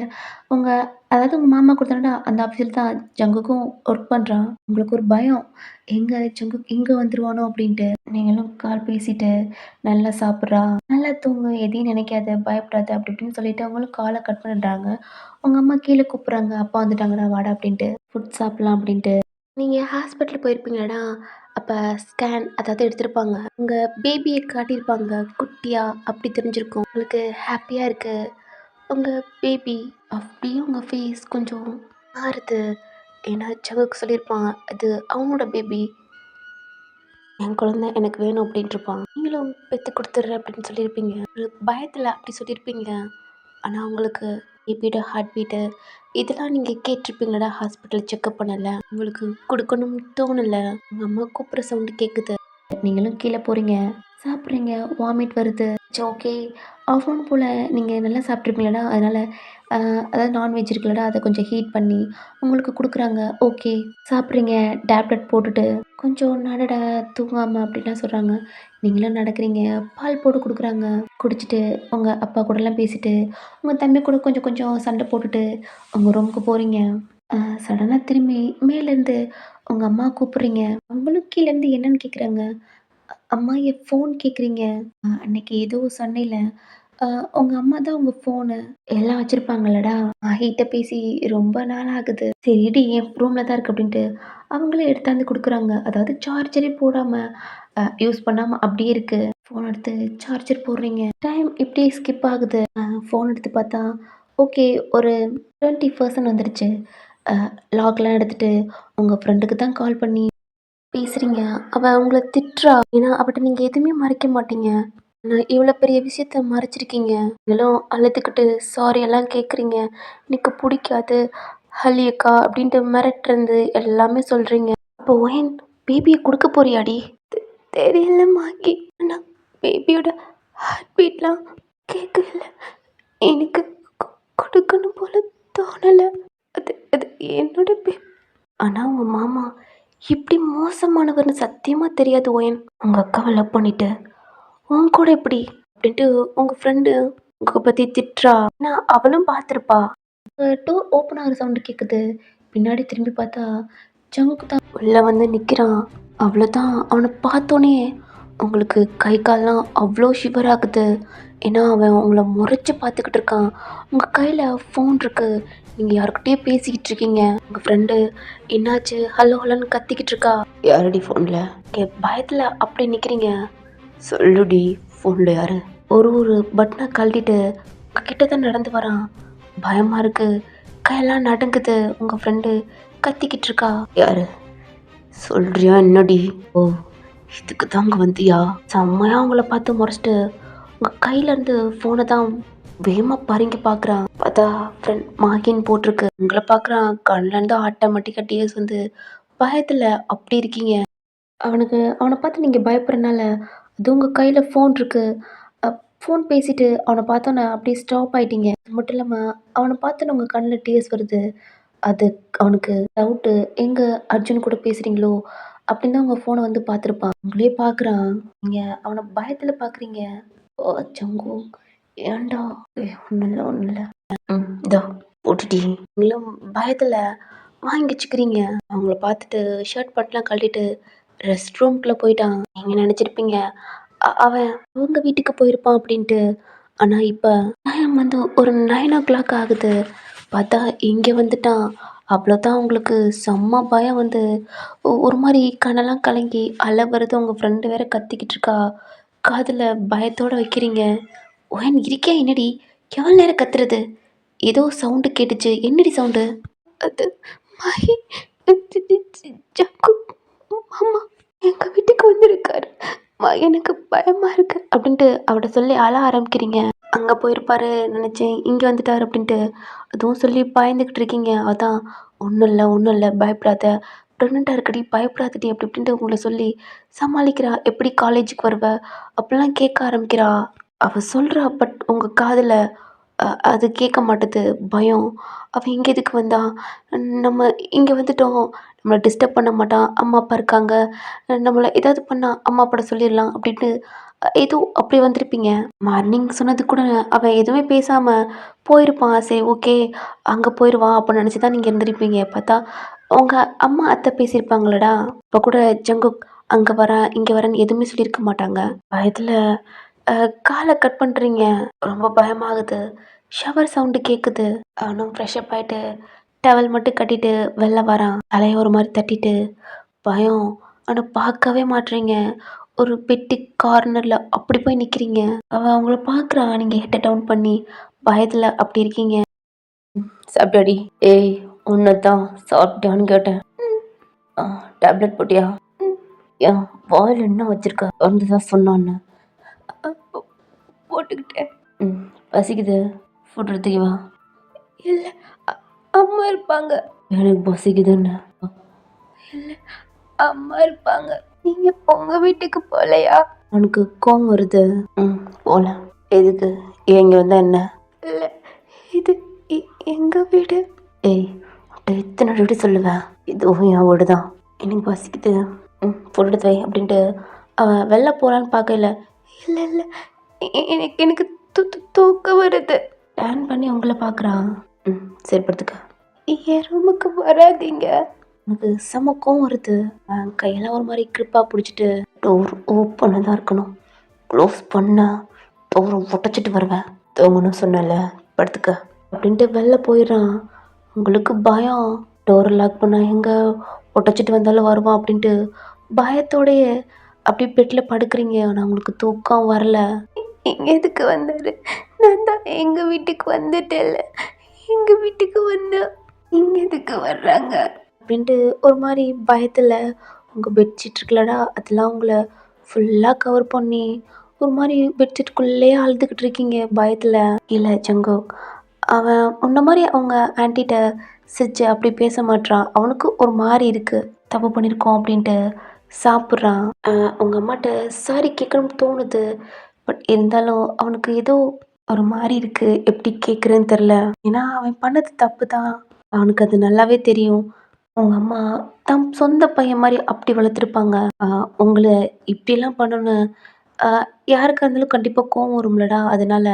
உங்க அதாவது உங்க மாமா கூட தானடா அந்த ஆஃபீஸ்ல தான் ஜங்குக்கும் ஒர்க் பண்றான். உங்களுக்கு ஒரு பயம். எங்க ஜங்குக் இங்க வந்துருவானோ அப்படின்ட்டு. நீங்களும் கால் பேசிட்டு, "நல்லா சாப்பிட்றா, நல்லா தூங்கு, எதையும் நினைக்காத, பயப்படாத" அப்படி இப்படின்னு சொல்லிட்டு அவங்களும் கால கட் பண்ணிடுறாங்க. உங்க அம்மா கீழ கூப்பிடுறாங்க, "அப்பா வந்துட்டாங்கடா வாடா" அப்படின்ட்டு. ஃபுட் சாப்பிடலாம் அப்படின்ட்டு. நீங்க ஹாஸ்பிட்டல் போயிருப்பீங்களாடா? அப்ப ஸ்கேன் அதாவது எடுத்திருப்பாங்க. உங்க பேபிய காட்டியிருப்பாங்க. குட்டியா அப்படி தெரிஞ்சிருக்கும். உங்களுக்கு ஹேப்பியா இருக்கு. உங்கள் பேபி அப்படியே உங்கள் ஃபேஸ் கொஞ்சம் மாறுது. ஏன்னா ஜங்குக்கு சொல்லியிருப்பான் அது அவனோட பேபி, என் குழந்தை எனக்கு வேணும் அப்படின்ட்டுருப்பான். நீங்களும் பெற்று கொடுத்துட்றேன் அப்படின்னு சொல்லியிருப்பீங்க. ஒரு பயத்தில் அப்படி சொல்லியிருப்பீங்க. ஆனால் உங்களுக்கு பேபியோட ஹார்ட் பீட்டு இதெல்லாம் நீங்கள் கேட்டிருப்பீங்களா? ஹாஸ்பிட்டல் செக்கப் பண்ணலை, உங்களுக்கு கொடுக்கணும்னு தோணலை, உங்கள் அம்மா கூப்பிட்ற சவுண்டு கேட்குது, நீங்களும் கீழே போகிறீங்க, சாப்பிட்றீங்க, வாமிட் வருது. சரி ஓகே, ஆஃப்டர்நூன் போல் நீங்கள் நல்லா சாப்பிட்ருப்பீங்களா? அதனால் அதாவது நான்வெஜ் இருக்குல்லடா அதை கொஞ்சம் ஹீட் பண்ணி உங்களுக்கு கொடுக்குறாங்க. ஓகே சாப்பிட்றீங்க, டேப்லெட் போட்டுட்டு கொஞ்சம் நடட தூங்காமல் அப்படின்லாம் சொல்கிறாங்க. நீங்களும் நடக்கிறீங்க, பால் போட்டு கொடுக்குறாங்க, குடிச்சிட்டு உங்கள் அப்பா கூடலாம் பேசிட்டு உங்கள் தம்பி கூட கொஞ்சம் கொஞ்சம் சண்டை போட்டுட்டு உங்கள் ரூமுக்கு போகிறீங்க. சடனாக திரும்பி மேலேருந்து உங்கள் அம்மா கூப்பிட்றீங்க. அவங்களும் கீழேருந்து என்னன்னு கேட்குறாங்க. அம்மா என் ஃபோன் கேட்குறீங்க. அன்னைக்கு ஏதோ சொன்னேல, உங்க அம்மா தான் உங்க ஃபோனு எல்லாம் வச்சிருப்பாங்கல்லடா. மாஹிட்ட பேசி ரொம்ப நாள் ஆகுது. சரிடி என் ரூம்ல தான் இருக்கு அப்படின்ட்டு அவங்களே எடுத்தாந்து குடுக்குறாங்க. அதாவது சார்ஜரே போடாம, யூஸ் பண்ணாம அப்படியே இருக்கு. ஃபோன் எடுத்து சார்ஜர் போடுறீங்க. டைம் இப்படியே ஸ்கிப் ஆகுது. ஃபோன் எடுத்து பார்த்தா, ஓகே ஒரு 20% வந்துருச்சு. அ லாக்லாம் எடுத்துட்டு உங்க ஃப்ரெண்டுக்கு தான் கால் பண்ணி பேசுறீங்க. அவ உங்கள திட்டுறா. ஏன்னா அவட்ட நீங்க எதுவுமே மறைக்க மாட்டீங்க. ஆனா இவ்வளோ பெரிய விஷயத்த மறைச்சிருக்கீங்க. நீங்களும் அழுதுகிட்டு சாரி எல்லாம் கேட்குறீங்க. எனக்கு புடிக்காது ஹலியக்கா அப்படின்ட்டு மிரட்டுறது எல்லாமே சொல்றீங்க. அப்போ ஒயன் பேபிய குடுக்க போறியாடி? தெரியல மாகி. ஆனா பேபியோட ஹார்ட் பீட்லாம் கேட்கல. எனக்கு கொடுக்கணும் போல தோணல. அது அது என்னோட ஆனா உங்க மாமா இப்படி மோசமானவர்னு சத்தியமா தெரியாது ஒயன். உங்க அக்காவை லவ் பண்ணிட்டு உன் கூட எப்படி அப்படின்ட்டு உங்க ஃப்ரெண்டு உங்க பத்தி திட்டுறா. நான் அவளும் பார்த்துருப்பா. டோர் ஓப்பன் ஆகிற சவுண்டு கேட்குது. பின்னாடி திரும்பி பார்த்தா ஜங்குக்கு தான் உள்ள வந்து நிற்கிறான். அவ்வளோதான், அவனை பார்த்தோன்னே உங்களுக்கு கை கால்லாம் அவ்வளோ ஷிவர் ஆகுது. ஏன்னா அவன் உங்களை முறைச்சி பார்த்துக்கிட்டு இருக்கான். உங்கள் கையில் ஃபோன் இருக்கு, நீங்கள் யாருக்கிட்டேயே பேசிக்கிட்டு இருக்கீங்க. உங்கள் ஃப்ரெண்டு என்னாச்சு ஹலோ ஹலோன்னு கத்திக்கிட்டு இருக்கா. யாரடி ஃபோனில் பயத்தில் அப்படி நிற்கிறீங்க. சொல்லுடி ஃபோனில் யாரு? ஒரு ஒரு பட்டனை கழட்டிட்டு கிட்ட தான் நடந்து வரான். பயமாக இருக்கு, கையெல்லாம் நடுங்குது. உங்கள் ஃப்ரெண்டு கத்திக்கிட்டு இருக்கா. யாரு சொல்றியா என்னடி? ஓ இதுக்கு தாங்க வந்தியா? செம்மையா உங்களை பார்த்து முறைச்சிட்டு உங்கள் கையிலேருந்து ஃபோனை தான் வேகமாக பறிங்க பார்க்குறான். பார்த்தா ஃப்ரெண்ட் மாகின்னு போட்டிருக்கு. உங்களை பார்க்குறான். கண்ணிலேருந்து ஆட்டோமேட்டிக்காக டீயர்ஸ் வந்து பயத்தில் அப்படி இருக்கீங்க. அவனை பார்த்து நீங்கள் பயப்படுறனால அது உங்கள் கையில் ஃபோன் இருக்கு. ஃபோன் பேசிட்டு அவனை பார்த்தோன்னே அப்படியே ஸ்டாப் ஆயிட்டீங்க. அது மட்டும் இல்லாமல் அவனை பார்த்தோன்னே உங்கள் கண்ணில் டீயர்ஸ் வருது. அது அவனுக்கு டவுட்டு, எங்க அர்ஜுன் கூட பேசுறீங்களோ அப்படின்னு தான் உங்கள் ஃபோனை வந்து பார்த்துருப்பான். உங்களே பார்க்குறான். நீங்கள் அவனை பயத்தில் பார்க்குறீங்க. ஓ ஜங்கு ஏன்டா? ஒன்றும் இல்லை ஒன்றும் இல்லை. இதோ போட்டுட்டி. நீங்களும் பயத்தில் வாங்கி வச்சுக்கிறீங்க. அவங்கள பார்த்துட்டு ஷர்ட் பட்டெலாம் கழட்டிட்டு ரெஸ்ட் ரூம்குள்ளே போயிட்டான். நீங்கள் நினச்சிருப்பீங்க அவன் அவங்க வீட்டுக்கு போயிருப்பான் அப்படின்ட்டு. ஆனால் இப்போ டைம் வந்து ஒரு 9 o'clock ஆகுது. பார்த்தா இங்கே வந்துட்டான். அவ்வளோதான், உங்களுக்கு செம்ம பயம் வந்து ஒரு மாதிரி கண்ணெல்லாம் கலங்கி அலை வருது. உங்கள் ஃப்ரெண்டு வேற கத்திக்கிட்டு இருக்கா. காதில் பயத்தோடு வைக்கிறீங்க. ஒயன் இருக்கியா என்னடி? எவ்வளோ நேரம் கத்துறது? ஏதோ சவுண்டு கேட்டுச்சு. என்னடி சவுண்டு? அது மஹி ஜக்கு மாமா எங்கள் வீட்டுக்கு வந்திருக்காரு. எனக்கு பயமாக இருக்கு அப்படின்ட்டு அவட்ட சொல்லி அழ ஆரம்பிக்கிறீங்க. அங்கே போயிருப்பாரு நினச்சேன், இங்கே வந்துட்டார் அப்படின்ட்டு அதுவும் சொல்லி பயந்துக்கிட்டு இருக்கீங்க. அதான் ஒன்றும் இல்லை பயப்படாத, ப்ரெக்னெண்ட்டாக இருக்கடி பயப்படாதடி அப்படி இப்படின்ட்டு உங்களை சொல்லி சமாளிக்கிறா. எப்படி காலேஜுக்கு வருவ அப்படிலாம் கேட்க ஆரம்பிக்கிறா. அவள் சொல்கிறா, பட் உங்கள் காதில் அது கேட்க மாட்டுது. பயம். அவன் இங்கே எதுக்கு வந்தா? நம்ம இங்கே வந்துட்டோம், நம்மளை டிஸ்டர்ப் பண்ண மாட்டான், அம்மா அப்பா இருக்காங்க, நம்மளை ஏதாவது பண்ணால் அம்மா அப்பாட்ட சொல்லிடலாம் அப்படின்ட்டு ஏதோ அப்படி வந்திருப்பீங்க. மார்னிங் சொன்னது கூட அவன் எதுவுமே பேசாமல் போயிருப்பான். சரி ஓகே அங்கே போயிடுவான் அப்படின்னு நினச்சி தான் நீங்கள் இருந்திருப்பீங்க. பார்த்தா உங்கள் அம்மா அத்தை பேசியிருப்பாங்களடா. இப்போ கூட ஜங்குக் அங்கே வரேன் இங்கே வரேன்னு எதுவுமே சொல்லியிருக்க மாட்டாங்க. பயத்தில் காலை கட் பண்ணுறீங்க. ரொம்ப பயமாகுது. ஷவர் சவுண்டு கேட்குது. அவனும் ஃப்ரெஷ்அப் ஆகிட்டு டவல் மட்டும் கட்டிட்டு வெளில வரான். தலையை ஒரு மாதிரி தட்டிட்டு பயம். ஆனால் பார்க்கவே மாட்றீங்க. ஒரு பெட்டி கார்னரில் அப்படி போய் நிற்கிறீங்க. அவள் அவங்கள பார்க்குறா. நீங்கள் ஹெட்டை டவுன் பண்ணி பயத்தில் அப்படி இருக்கீங்க. சாப்பிட்டாடி? ஏய், உன்னை தான் சாப்பிட்டியான்னு கேட்டேன். ஆ, டேப்லெட் போட்டியா? ஏன் வாயில் என்ன வச்சிருக்க? வந்து தான் சொன்னான்னு. போட்டுக்கிட்டேன். பசிக்குது, ஃபுட் எடுத்துக்க வா. இல்லை, அம்மா இருப்பாங்க. எனக்கு பசிக்குதுன்னு. இல்லை, அம்மா இருப்பாங்க. நீங்க உங்க வீட்டுக்கு போகலையா? உனக்கு கோவம் வருது. போகலாம். எதுக்கு? இங்க வந்தா என்ன? இல்லை, இது எங்க வீடு. ஏய், எத்தனை வீடு சொல்லுவேன்? இதுவும் என் வீடு தான். எனக்கு பசிக்குது, ஃபுட் எடுத்து வை அப்படின்ட்டு அவன் வெளில போகலான்னு பார்க்கல. இல்லை இல்லை, எனக்கு தூக்கம் வருது. டேன் பண்ணி உங்களை பார்க்குறான். சரி, படுத்துக்க. என் ரூமுக்கு வராதீங்க. எனக்கு செம கோவம் வருது. கையெல்லாம் ஒரு மாதிரி கிரிப்பாக பிடிச்சிட்டு டோர் ஓப்பனாக தான் இருக்கணும். க்ளோஸ் பண்ண டோரை உடச்சிட்டு வருவேன். தூங்கணும் சொன்னல, படுத்துக்க அப்படின்ட்டு வெளில போயிடுறான். உங்களுக்கு பயம். டோரை லாக் பண்ண எங்கே உடச்சிட்டு வந்தாலும் வருவான் அப்படின்ட்டு பயத்தோடையே அப்படி பெட்டில் படுக்கிறீங்க. ஆனால் உங்களுக்கு தூக்கம் வரல. எதுக்கு வந்தாரு? நான் தான் எங்கள் வீட்டுக்கு வந்துட்டேன்ல. எங்கள் வீட்டுக்கு வந்தா இங்கே எதுக்கு வர்றாங்க அப்படின்ட்டு ஒரு மாதிரி பயத்தில் உங்கள் பெட்ஷீட் இருக்குல்லடா, அதெல்லாம் உங்களை ஃபுல்லாக கவர் பண்ணி ஒரு மாதிரி பெட்ஷீட்டுக்குள்ளேயே அழுதுகிட்டு இருக்கீங்க பயத்தில். இல்லை ஜங்கு, அவன் முன்ன மாதிரி அவங்க ஆன்ட்டிகிட்ட சிரிச்சு அப்படி பேச மாட்றான். அவனுக்கு ஒரு மாதிரி இருக்குது, தப்பு பண்ணியிருக்கோம் அப்படின்ட்டு சாப்பிட்றான். உங்கள் அம்மாட்ட சாரி கேட்கணும்னு தோணுது. பட் இருந்தாலும் அவனுக்கு ஏதோ ஒரு மாதிரி இருக்குது, எப்படி கேட்குறேன்னு தெரில. ஏன்னா அவன் பண்ணது தப்பு தான், அவனுக்கு அது நல்லாவே தெரியும். உங்கள் அம்மா தம் சொந்த பையன் மாதிரி அப்படி வளர்த்துருப்பாங்க. உங்களை இப்படிலாம் பண்ணணுன்னு யாருக்கா இருந்தாலும் கண்டிப்பாக கோவம் வரும்லடா. அதனால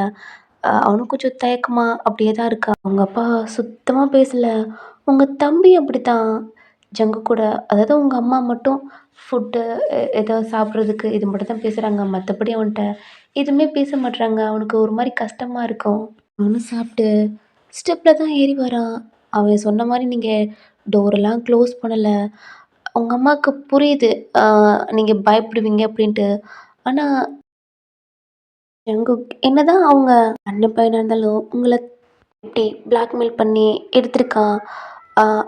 அவனுக்கு கொஞ்சம் தயக்கமாக அப்படியே தான் இருக்கா. அவங்க அப்பா சுத்தமாக பேசலை. உங்கள் தம்பி அப்படித்தான் ஜங்கு கூட. அதாவது உங்கள் அம்மா மட்டும் ஃபுட்டு ஏதாவது சாப்பிட்றதுக்கு இது மட்டும் தான் பேசுகிறாங்க. மற்றபடி அவன்கிட்ட எதுவுமே பேச மாட்றாங்க. அவனுக்கு ஒரு மாதிரி கஷ்டமாக இருக்கும். அவனும் சாப்பிட்டு ஸ்டெப்பில் தான் ஏறி வரான். அவன் சொன்ன மாதிரி நீங்கள் டோரெல்லாம் க்ளோஸ் பண்ணலை. உங்கள் அம்மாவுக்கு புரியுது நீங்கள் பயப்படுவீங்க அப்படின்ட்டு. ஆனால் ஜங்கு என்னதான் அவங்க அண்ணன் பையனாக இருந்தாலும் உங்களை இப்படி பிளாக்மெயில் பண்ணி எடுத்திருக்கான்.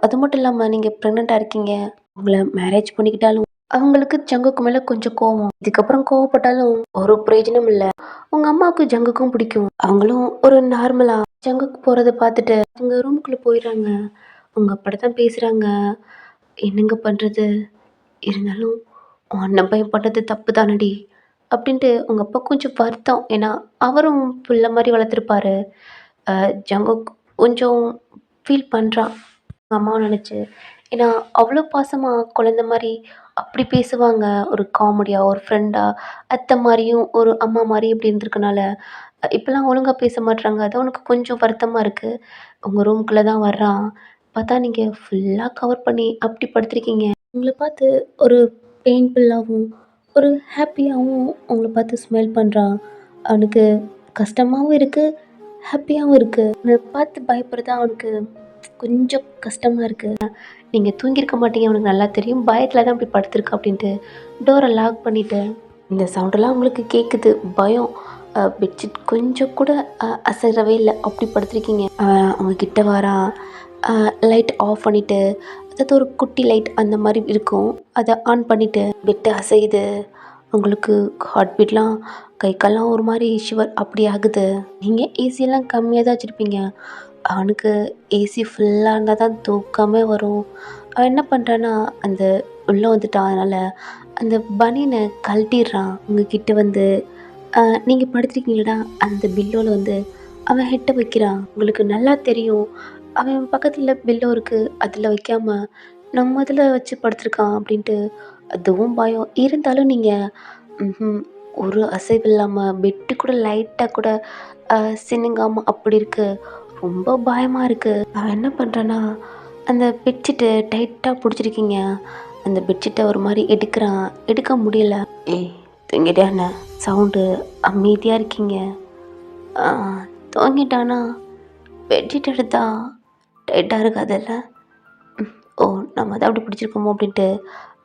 அது மட்டும் இல்லாமல் நீங்கள் ப்ரெக்னெண்ட்டாக இருக்கீங்க. உங்களை மேரேஜ் பண்ணிக்கிட்டாலும் அவங்களுக்கு ஜங்குக்கு மேலே கொஞ்சம் கோவம். இதுக்கப்புறம் கோவப்பட்டாலும் ஒரு பிரயோஜனம் இல்லை. உங்கள் அம்மாவுக்கு ஜங்குக்கும் பிடிக்கும். அவங்களும் ஒரு நார்மலாக ஜங்குக்கு போகிறத பார்த்துட்டு அவங்க ரூமுக்குள்ளே போயிடுறாங்க. உங்கள் அப்படி தான் பேசுகிறாங்க. என்னங்க பண்ணுறது? இருந்தாலும் உன் அண்ணன் பையன் பண்ணது தப்பு தானடி அப்படின்ட்டு உங்கள் அப்பா கொஞ்சம் வருத்தம். ஏன்னா அவரும் பிள்ளை மாதிரி வளர்த்துருப்பாரு. ஜங்குக் கொஞ்சம் ஃபீல் பண்ணுறான் அம்மாவை நினச்சி. ஏன்னா அவ்வளோ பாசமாக குழந்த மாதிரி அப்படி பேசுவாங்க. ஒரு காமெடியாக, ஒரு ஃப்ரெண்டாக, அத்தை மாதிரியும் ஒரு அம்மா மாதிரி இப்படி இருந்திருக்கனால இப்போல்லாம் ஒழுங்காக பேச மாட்றாங்க. அது அவனுக்கு கொஞ்சம் வருத்தமாக இருக்குது. உங்கள் ரூம்குள்ளே தான் வர்றான். பார்த்தா நீங்கள் ஃபுல்லாக கவர் பண்ணி அப்படி படுத்திருக்கீங்க. உங்களை பார்த்து ஒரு பெயின்ஃபுல்லாகவும் ஒரு ஹாப்பியாகவும் உங்களை பார்த்து ஸ்மைல் பண்ணுறான். அவனுக்கு கஷ்டமாகவும் இருக்குது, ஹாப்பியாகவும் இருக்குது. உங்களை பார்த்து பயப்படுறது அவனுக்கு கொஞ்சம் கஷ்டமாக இருக்குது. நீங்கள் தூங்கியிருக்க மாட்டீங்க, அவனுக்கு நல்லா தெரியும். பயத்தில் தான் அப்படி படுத்திருக்கு அப்படின்ட்டு டோரை லாக் பண்ணிவிட்டு இந்த சவுண்டெல்லாம் உங்களுக்கு கேட்குது. பயம். பெட்ஷீட் கொஞ்சம் கூட அசைறவே இல்லை, அப்படி படுத்திருக்கீங்க. அவங்க கிட்ட வரான். லைட் ஆஃப் பண்ணிவிட்டு, அதாவது ஒரு குட்டி லைட் அந்த மாதிரி இருக்கும், அதை ஆன் பண்ணிவிட்டு பெட்டு அசையுது. உங்களுக்கு ஹார்ட் பீட்லாம் கை கால்லாம் ஒரு மாதிரி ஷிவர் அப்படி ஆகுது. நீங்கள் ஏசியெல்லாம் கம்மியாக தான் வச்சுருப்பீங்க. அவனுக்கு ஏசி ஃபுல்லாக இருந்தால் தான் தூக்கமே வரும். அவன் என்ன பண்ணுறான்னா அந்த உள்ளே வந்துட்டான். அதனால் அந்த பனியனை கழட்டிடுறான். உங்ககிட்ட வந்து நீங்கள் படுத்துருக்கீங்களா அந்த பில்லோவில் வந்து அவன் ஹெட்டை வைக்கிறான். உங்களுக்கு நல்லா தெரியும் அவன் பக்கத்தில் பில்லோ இருக்குது, அதில் வைக்காம நம்ம அதில் வச்சு படுத்துருக்கான் அப்படின்ட்டு. அதுவும் பயம். இருந்தாலும் நீங்கள் ஒரு அசைவு இல்லாமல் பெட்டு கூட லைட்டாக கூட சினுங்காமல் அப்படி இருக்குது. ரொம்ப பயமாக இருக்குது. அவன் என்ன பண்ணுறான்னா அந்த பெட்ஷீட்டை டைட்டாக பிடிச்சிருக்கீங்க. அந்த பெட்ஷீட்டை ஒரு மாதிரி எடுக்கிறான். எடுக்க முடியல. ஏய் தூங்கிட்டானே, சவுண்டு அமைதியாக இருக்கீங்க. தூங்கிட்டானா? பெட்ஷீட் எடுத்தா டைட்டாக இருக்காதில்ல. ஓ, நம்ம தான் அப்படி பிடிச்சிருக்கோமோ அப்படின்ட்டு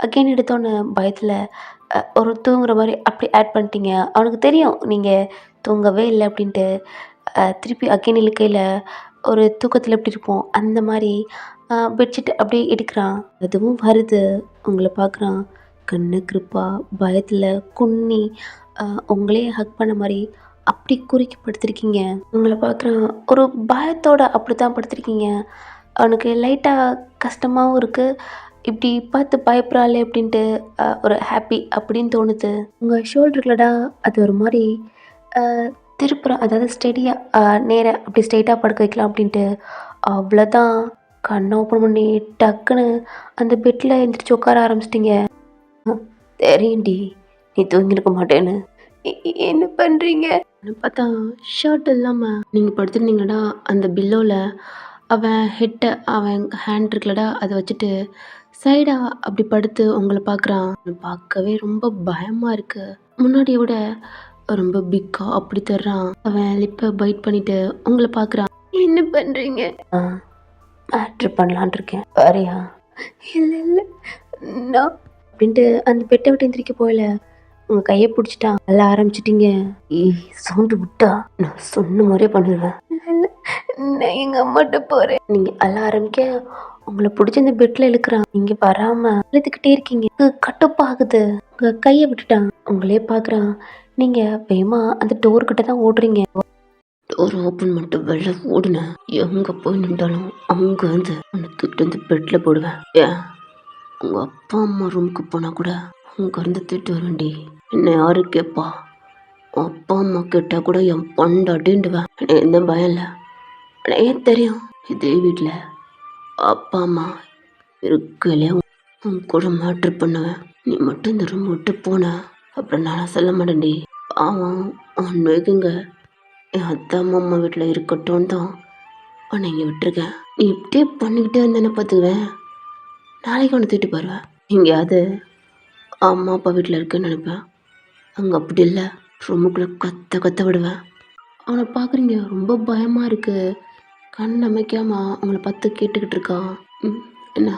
அகெயின் எடுத்தோன்னே பயத்தில் ஒரு தூங்குற மாதிரி அப்படி ஆட் பண்ணிட்டீங்க. அவனுக்கு தெரியும் நீங்கள் தூங்கவே இல்லை அப்படின்ட்டு. திருப்பி அகைன் இழுக்கையில ஒரு தூக்கத்தில எப்படி இருப்போம், அந்த மாரி பெட்ஷீட் அப்படியே எடுக்கிறான். அதுவும் வருது. உங்கள பார்க்குறான். கண்ணு கிருப்பா, பயத்தில குன்னி அ உங்களையே ஹக் பண்ண மாரி அப்படி குறுக்கி படுத்திருக்கீங்க. உங்கள பார்க்குறான். ஒரு பயத்தோட அப்படித்தான் படுத்திருக்கீங்க. அவனுக்கு லைட்டா கஷ்டமாவும் இருக்கு. இப்படி பார்த்து பயப்படுறாளே அப்படின்ட்டு ஒரு ஹாப்பி அப்படின்னு தோணுது. உங்க ஷோல்டர்லடா அது ஒரு மாரி அ திருப்புறான். அதாவது ஸ்டெடியா நேரா அப்படி ஸ்ட்ரெயிட்டா படுக்க வைக்கலாம் அப்படின்ட்டு. அவ்வளோதான். கண்ண ஓப்பன் பண்ணி டக்குன்னு அந்த பெட்ல எந்திரிச்சு உட்கார ஆரம்பிச்சிட்டீங்க. தெரியும்டி நீ தூங்கியிருக்க மாட்டேன்னு. என்ன பண்றீங்க? பார்த்தா ஷர்ட் இல்லாம நீங்க படுத்திருந்தீங்கடா அந்த பில்லோல அவன் அவன் ஹேண்ட் இருக்குல்லடா அத வச்சுட்டு சைடா அப்படி படுத்து உங்கள பார்க்குறான். பார்க்கவே ரொம்ப பயமா இருக்கு. முன்னாடிய விட ரொம்ப பிக்கா அப்படி தர்றான். அவன் லிப்ப பைட் பண்ணிட்டு உங்கள பார்க்குறான். என்ன பண்றீங்க? மேட்ரு பண்ணலான்னு இருக்கேன். வரியா? இல்ல இல்ல. நான் அப்படின்ட்டு அந்த பெட்ட விட்டு எந்திரிக்க போகல. உங்க கைய பிடிச்சிட்டான். அழ ஆரம்பிச்சிட்டீங்க. ஏய் சவுண்டு விட்டா நான் சொன்ன மாதிரியே பண்ணிடுவேன். இல்ல இல்ல. நான் எங்க அம்மாட்ட போறேன். நீங்க அழ ஆரம்பிக்க உங்கள பிடிச்சி அந்த பெட்ல இழுக்கிறான். நீங்க வராம அழுதுகிட்டே இருக்கீங்க. கட்டுப்பாகுது. உங்க கைய விட்டுட்டான். உங்களே பார்க்குறான். நீங்க வேகமா அந்த டோர் கிட்ட தான் ஓடுறீங்க. டோர் ஓப்பன் பண்ணிட்டு வெளில ஓடுனேன். எங்க போய் நின்றாலும் அங்க வந்து உன்னை தூக்கிட்டு வந்து பெட்ல போடுவேன். ஏன் உங்க அப்பா அம்மா ரூமுக்கு போனா கூட அங்க இருந்து தூக்கிட்டு வருவேன்டி. என்ன யாரு கேட்பா? உன் அப்பா அம்மா கேட்டா கூட என் பொண்டாட்டின்டுவேன். எனக்கு எந்த பயம் இல்லை. ஆனால் ஏன் தெரியும் இதே வீட்டில் அப்பா அம்மா இருக்கலையே உன் கூட மேட்ரு பண்ணுவேன். நீ மட்டும் இந்த ரூம் விட்டு போன அப்புறம் நான் சொல்ல மாட்டேன்டி. பாவம் உன் வைக்குங்க என் அத்தை அம்மா வீட்டில் இருக்கட்டும் தான் உன்னை இங்கே விட்டுருக்கேன். நீ இப்படியே பண்ணிக்கிட்டே இருந்தேன்னு பார்த்துக்குவேன். நாளைக்கு ஒன்று தூக்கிட்டு போயிடுவேன். எங்கேயாவது அம்மா அப்பா வீட்டில் இருக்குன்னு நினைப்பேன். அங்கே அப்படி இல்லை. ரூமுக்குள்ளே கத்த கத்த விடுவேன். அவனை பார்க்குறீங்க ரொம்ப பயமாக இருக்குது. கண் அமைக்காம அவங்கள பார்த்து கேட்டுக்கிட்டு இருக்கான். என்ன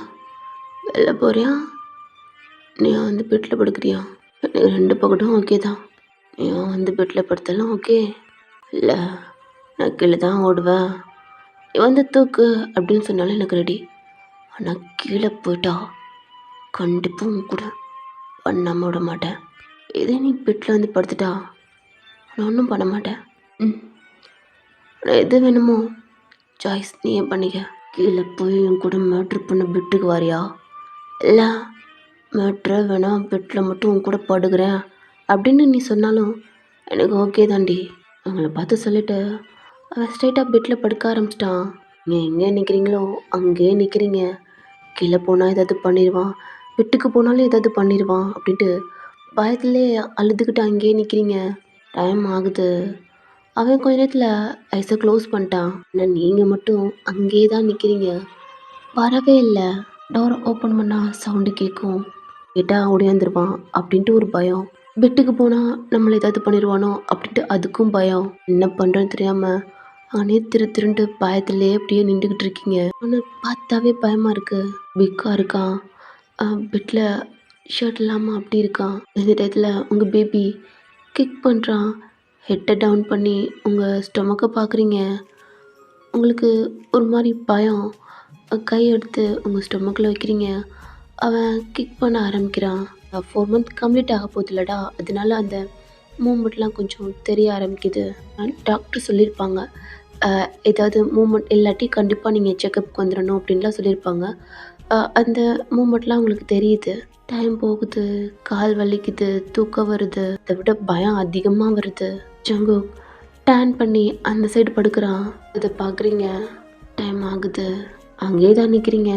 வெளில போறியா? நீ வந்து பெட்டில் படுக்கிறியா? எனக்கு 2 பக்கட்டும் ஓகே தான். நீ வந்து பெட்டில் படுத்தாலும் ஓகே. இல்லை நான் கீழே தான் ஓடுவேன். நீ வந்து தூக்கு அப்படின்னு சொன்னாலும் எனக்கு ரெடி. ஆனால் கீழே போயிட்டா கண்டிப்பாக உன் கூட பண்ணாமல் விட மாட்டேன். இதே நீ பெட்டில் வந்து படுத்துட்டா நான் ஒன்றும் பண்ண மாட்டேன். ஆனால் எது வேணுமோ சாய்ஸ் நீ ஏன் பண்ணிக்க. கீழே போய் என் கூட மேட்ரு பண்ண பெட்டுக்கு வாரியா? இல்லை மேட்ரு வேணாம் பெட்டில் மட்டும் உன் கூட படுக்கிறேன் அப்படின்னு நீ சொன்னாலும் எனக்கு ஓகே தாண்டி. அவங்கள பார்த்து சொல்லிவிட்டு அவன் ஸ்ட்ரைட்டாக பெட்டில் படுக்க ஆரம்பிச்சிட்டான். நீங்கள் எங்கே நிற்கிறீங்களோ அங்கேயே நிற்கிறீங்க. கீழே போனால் ஏதாவது பண்ணிடுவான், பெட்டுக்கு போனாலும் ஏதாவது பண்ணிடுவான் அப்படின்ட்டு பயத்துலேயே அழுதுகிட்டு அங்கேயே நிற்கிறீங்க. டைம் ஆகுது. அவன் கொஞ்ச நேரத்தில் ஐஸை க்ளோஸ் பண்ணிட்டான். ஆனால் நீங்கள் மட்டும் அங்கேயே தான் நிற்கிறீங்க. வரவே இல்லை. டோரை ஓப்பன் பண்ணால் சவுண்டு கேட்கும். கேட்டால் ஓடியாந்துருவான் அப்படின்ட்டு ஒரு பயம். பெட்டுக்கு போனால் நம்மளை ஏதாவது பண்ணிடுவானோ அப்படின்ட்டு அதுக்கும் பயம். என்ன பண்ணுறேன்னு தெரியாமல் அவனே திருண்டுட்டு பயத்துலேயே அப்படியே நின்றுக்கிட்டு இருக்கீங்க. அவனை பார்த்தாவே பயமாக இருக்குது. பிக்காக இருக்கான். பெட்டில் ஷர்ட் இல்லாமல் அப்படி இருக்கான். இந்த டயத்தில் உங்கள் பேபி கிக் பண்ணுறான். ஹெட்டை டவுன் பண்ணி உங்கள் ஸ்டொமக்கை பார்க்குறீங்க. உங்களுக்கு ஒரு மாதிரி பயம். கை எடுத்து உங்கள் ஸ்டொமக்கில் வைக்கிறீங்க. அவன் கிக் பண்ண ஆரம்பிக்கிறான். 4 மந்த் கம்ப்ளீட் ஆக போகுது இல்லடா, அதனால அந்த மூமெண்ட்லாம் கொஞ்சம் தெரிய ஆரம்பிக்குது. டாக்டர் சொல்லியிருப்பாங்க ஏதாவது மூமெண்ட் இல்லாட்டி கண்டிப்பாக நீங்கள் செக்கப்புக்கு வந்துடணும் அப்படின்லாம் சொல்லியிருப்பாங்க. அந்த மூமெண்ட்லாம் உங்களுக்கு தெரியுது. டைம் போகுது, கால் வலிக்குது, தூக்கம் வருது, அதை விட பயம் அதிகமாக வருது. ஜங்கு டேன் பண்ணி அந்த சைடு படுக்கிறான். அதை பார்க்குறீங்க. டைம் ஆகுது. அங்கேயே தான் நிற்கிறீங்க.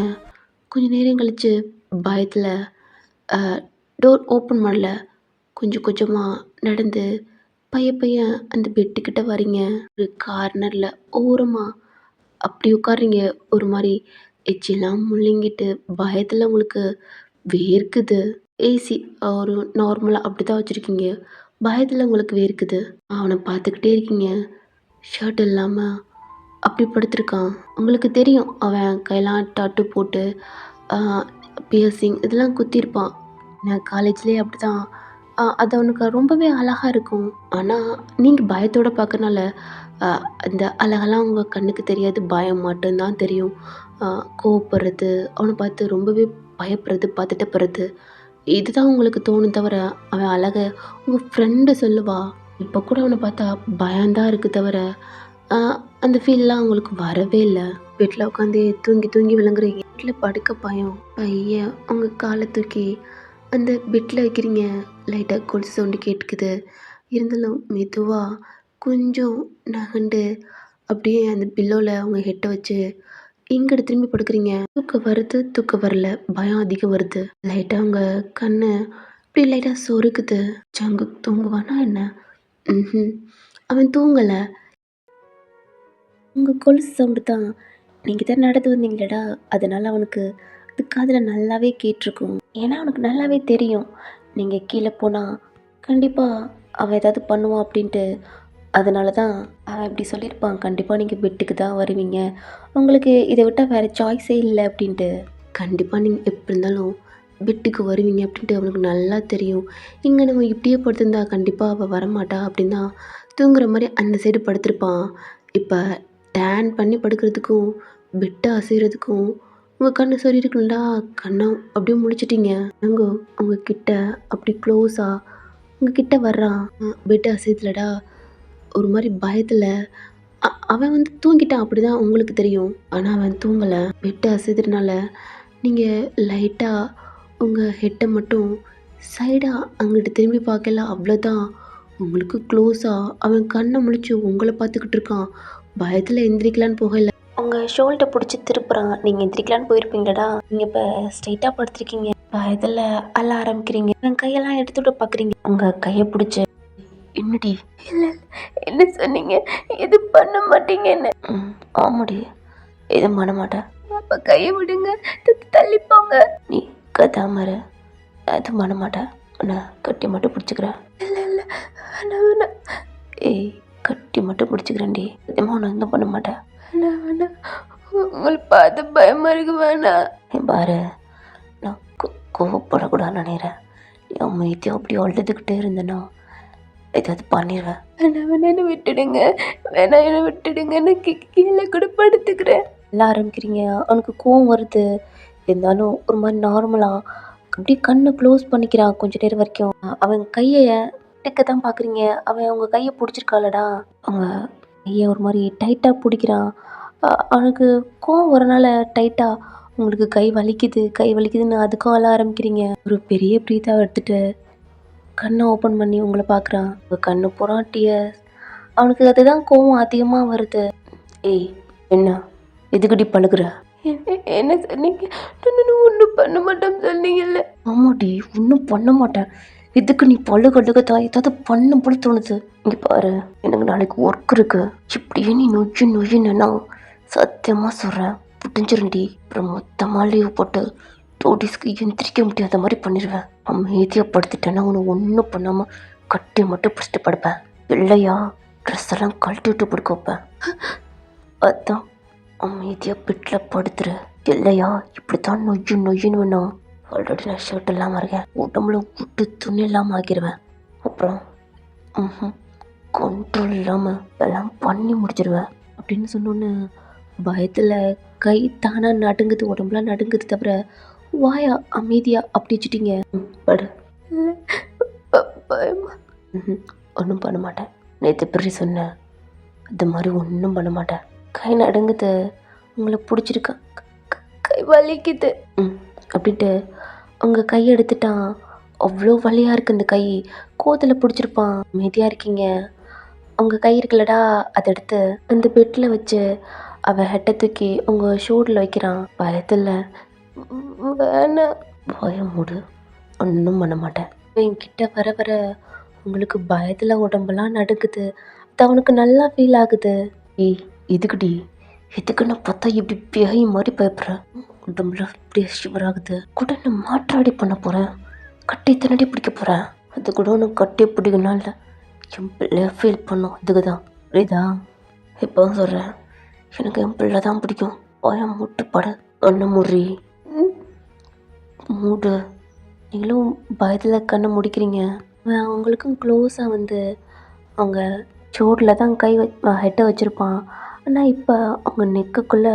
கொஞ்சம் நேரம் கழித்து பயத்தில் டோர் ஓப்பன் பண்ணல. கொஞ்சம் கொஞ்சமாக நடந்து பைய அந்த பெட்டுக்கிட்ட வரீங்க. ஒரு கார்னரில் ஓரமாக அப்படி உட்கார்றீங்க. ஒரு மாதிரி எச்சிலாம் முழுங்கிட்டு பயத்தில் உங்களுக்கு வேர்க்குது. ஏசி ஒரு நார்மலாக அப்படி தான் வச்சுருக்கீங்க. பயத்தில் உங்களுக்கு வேர்க்குது. அவனை பார்த்துக்கிட்டே இருக்கீங்க. ஷர்ட் இல்லாமல் அப்படி படுத்திருக்கான். உங்களுக்கு தெரியும் அவன் கையெல்லாம் டாட்டு போட்டு பியர்சிங் இதெல்லாம் குத்திருப்பான். நான் காலேஜ்லேயே அப்படி தான் அது அவனுக்கு ரொம்பவே அழகா இருக்கும். ஆனா, நீங்க பயத்தோட பார்க்கறனால, அ அந்த அழகெல்லாம் உங்க கண்ணுக்கு தெரியாது. பயம் மட்டும் தான் தெரியும். அ கோவப்படுறது, அவன பார்த்து ரொம்பவே பயப்படுறது, பதட்டப்படுறது, இதுதான் உங்களுக்கு தோணும் தவிர, அவன் அழக உங்க ஃப்ரெண்டு சொல்லுவா. இப்ப கூட அவன பார்த்தா பயம் தான் இருக்கு தவிர, அ அந்த ஃபீல்லாம் அவங்களுக்கு வரவே இல்ல. பெட்ல உட்காந்து தூங்கி தூங்கி விழுங்குறீங்க. பெட்ல படுக்க பயம். பைய உங்க கால தூக்கி அந்த பெட்ல வைக்கிறீங்க. லைட்டா கொலுசு சவுண்டு கேட்குது. இருந்தாலும் மெதுவா கொஞ்சம் நகண்டு அப்படியே அந்த பில்லோல உங்க ஹெட்ட வச்சு இங்கிட்டு திரும்பி படுக்கிறீங்க. தூக்கம் வருது, தூக்கம் வரல. பயம் அதிகம் வருது. லைட்டா உங்க கண்ணு அப்படியே லைட்டா சொருகுது. ஜங்கு தூங்குவானா என்ன? ம்ஹ்ம். அவன் தூங்கல. உங்க கொலுசு சவுண்டு தான். நீங்க தான் நடந்து வந்தீங்களேடா, அதனால அவனுக்கு அது காதுல நல்லாவே கேட்டுருக்கும். ஏன்னா அவனுக்கு நல்லாவே தெரியும். நீங்க கீழ போனா கண்டிப்பா அவன் ஏதாவது பண்ணுவான் அப்படின்ட்டு. அதனால தான் அவன் இப்படி சொல்லியிருப்பான். கண்டிப்பா நீங்க பெட்டுக்கு தான் வருவீங்க. உங்களுக்கு இத விட்டா வேற சாய்ஸே இல்ல அப்படின்ட்டு. கண்டிப்பா நீங்க எப்படி இருந்தாலும் பெட்டுக்கு வருவீங்க அப்படின்ட்டு அவனுக்கு நல்லா தெரியும். இங்க நம்ம இப்படியே படுத்திருந்தா கண்டிப்பா அவ வரமாட்டா அப்படின்னு தான் தூங்குற மாரி அந்த சைடு படுத்திருப்பான். இப்ப டேன் பண்ணி படுக்கிறதுக்கும், பெட்ட அசைறதுக்கும் உங்க கண்ணு சொறியிருக்கும்லடா, கண்ண அப்படியே முழிச்சுட்டீங்க. ஏங்கோ உங்க கிட்ட அப்படி க்ளோஸா உங்க கிட்ட வர்றான். பெட் அசையுதுலடா, ஒரு மாரி பயத்துல அவன் வந்து தூங்கிட்டான் அப்படிதான் உங்களுக்கு தெரியும். ஆனா அவன் தூங்கல. பெட் அசைறதுனால நீங்க லைட்டா உங்க ஹெட்ட மட்டும் சைடா அங்கிட்டு திரும்பி பார்க்கல அவ்வளோதான். உங்களுக்கு க்ளோஸா அவன் கண்ண முழிச்சு உங்கள பார்த்துக்கிட்டு இருக்கான். பயத்துல எந்திரிக்கலான்னு போகல. உங்க ஷோல்டர் புடிச்சு திருப்புறான். நீங்க எந்திரிக்கலான்னு போயிருப்பீங்கடா. நீங்க இப்ப ஸ்ட்ரெயிட்டா படுத்திருக்கீங்க. பயத்துல அழ ஆரம்பிக்கிறீங்க. அவன் கையெல்லாம் எடுத்துட்டு பார்க்குறீங்க. உங்க கைய புடிச்சு என்னடி? இல்ல என்ன சொன்னீங்க? எதுவும் பண்ண மாட்டீங்கன்னு. ஆமாடி. எதுவும் பண்ண மாட்டேன். அப்ப கைய விடுங்க. தள்ளி போங்க. நீ கத்தாம இரு. எதுவும் பண்ண மாட்டேன். உன்னை கட்டி மட்டும் பிடிச்சிக்கிறேன். இல்ல இல்ல வேணாம் வேணாம். ஏய் கட்டி மட்டும் பிடிச்சிக்கிறேன்டி. சத்தியமா உன்னை எதுவும் பண்ண மாட்டேன். வேணாம் வேணாம். உங்களை பார்த்து பயமா இருக்கு வேணாம். நீ பாரு நான் கோவப்படக்கூடாதுன்னு நினைக்கிறேன். நீ அமைதியாக அப்படி அழுதுகிட்டே இருந்தேன்னா ஏதாவது பண்ணிடுவேன். வேணாம் வேணா என்னை விட்டுடுங்க. வேணாம் என்னை விட்டுடுங்க. நான் கீழே கூட படுத்துக்கிறேன். எல்லாம் ஆரம்பிக்கிறீங்க. அவனுக்கு கோவம் வருது. இருந்தாலும் ஒரு மாதிரி நார்மலாக அப்படியே கண்ணை க்ளோஸ் பண்ணிக்கிறான் கொஞ்ச நேரம் வரைக்கும். அவன் கையை எடுக்க தான் பார்க்குறீங்க. அவன் அவங்க கையை பிடிச்சிருக்காளடா. அவங்க கையை ஒரு மாதிரி டைட்டாக பிடிக்கிறான். அவனுக்கு கோவம் வரனால டைட்டாக உங்களுக்கு கை வலிக்குது கை வலிக்குதுன்னு அதுக்கும் அழ ஆரம்பிக்கிறீங்க. ஒரு பெரிய ப்ரீத்தாவை எடுத்துகிட்டு கண்ணை ஓப்பன் பண்ணி உங்களை பார்க்குறான். உங்கள் கண்ணு பூரா டியர்ஸ். அவனுக்கு அதுதான் கோவம் அதிகமாக வருது. ஏய் என்ன எதுக்கடி பழுகுற? என்ன சொன்னீங்க? ஒன்றும் பண்ண மாட்டேன்னு சொன்னீங்கல்ல. ஆமாடி ஒன்றும் பண்ண மாட்டேன். இதுக்கு நீ பழுகழுகத்தான் ஏதாவது பண்ணும் போல தோணுது. இங்கே பாரு எனக்கு நாளைக்கு ஒர்க் இருக்கு. இப்படியே நீ நொய்யினா சத்தியமாக சொல்கிறேன் புடிஞ்சிருண்டி. அப்புறம் மொத்தமாக லீவ் போட்டு 2 டேஸ்க்கு எந்திரிக்க முடியாத மாதிரி பண்ணிடுவேன். அமைதியாக படுத்துட்டேன்னா உன்னை ஒன்றும் பண்ணாமல் கட்டி மட்டும் பிடிச்சிட்டு படுப்பேன். இல்லையா ட்ரெஸ் எல்லாம் கழட்டி விட்டு படுக்க வைப்பேன். அதான் அமைதியாக பெட்டில் படுத்துரு. இல்லையா இப்படித்தான் நொய்யின்னு வேணும். ஆல்ரெடி நான் ஷர்ட் இல்லாமல் இருக்கேன். உடம்புல விட்டு துணி இல்லாமல் ஆக்கிடுவேன். அப்புறம் கண்ட்ரோல் இல்லாமல் எல்லாம் பண்ணி முடிச்சிடுவேன் அப்படின்னு சொன்னோன்னு பயத்தில் கை தானாக நடுங்குது. உடம்புலாம் நடுங்குது தவிர வாயா அமைதியாக அப்படி வச்சுட்டீங்க. படு. பயமா ஒன்றும் பண்ண மாட்டேன். நேற்று எப்படி சொன்னேன் அது மாதிரி ஒன்றும் பண்ண மாட்டேன். கை நடுங்குது. உங்களை பிடிச்சிருக்கா கை வலிக்குது அப்படின்ட்டு உங்கள் கையை எடுத்துட்டான். அவ்வளோ வலியாக இருக்குது அந்த கை. கோதில் பிடிச்சிருப்பான். அமைதியாக இருக்கீங்க. உங்கள் கை இருக்குல்லடா அதை எடுத்து அந்த பெட்டில் வச்சு அவள் ஹெட்டை தூக்கி உங்கள் ஷோல்டரில் வைக்கிறான். பயத்தில் வேணாம். பயம் மூடு. ஒன்றும் பண்ண மாட்டேன். என்கிட்ட வர வர உங்களுக்கு பயத்தில் உடம்பெல்லாம் நடுக்குது. அது அவனுக்கு நல்லா ஃபீல் ஆகுது. ஏய் இதுக்குடி எதுக்குன்னு பார்த்தா இப்படி பேய் மாதிரி பயப்படுறேன். உடம்புல இப்படியே ஷிவர் ஆகுது. கூட நான் மாற்றாடி பண்ண போகிறேன். கட்டி தினடி பிடிக்க போகிறேன். அது கூட ஒன்று கட்டி பிடிக்கணும் இல்லை என் பிள்ளைய ஃபீல் பண்ணும். இதுக்கு தான் புரியுதா? இப்போ சொல்கிறேன் எனக்கு என் பிள்ளை தான் பிடிக்கும். பயம் முட்டுப்பட கண்ணை முறி மூடு. நீங்களும் பயத்தில் கண்ணை முடிக்கிறீங்க. அவன் அவங்களுக்கும் க்ளோஸாக வந்து அவங்க ஷோல்டரில் தான் கை ஹெட்டை வச்சுருப்பான். ஆனால் இப்போ அவங்க நெக்குக்குள்ளே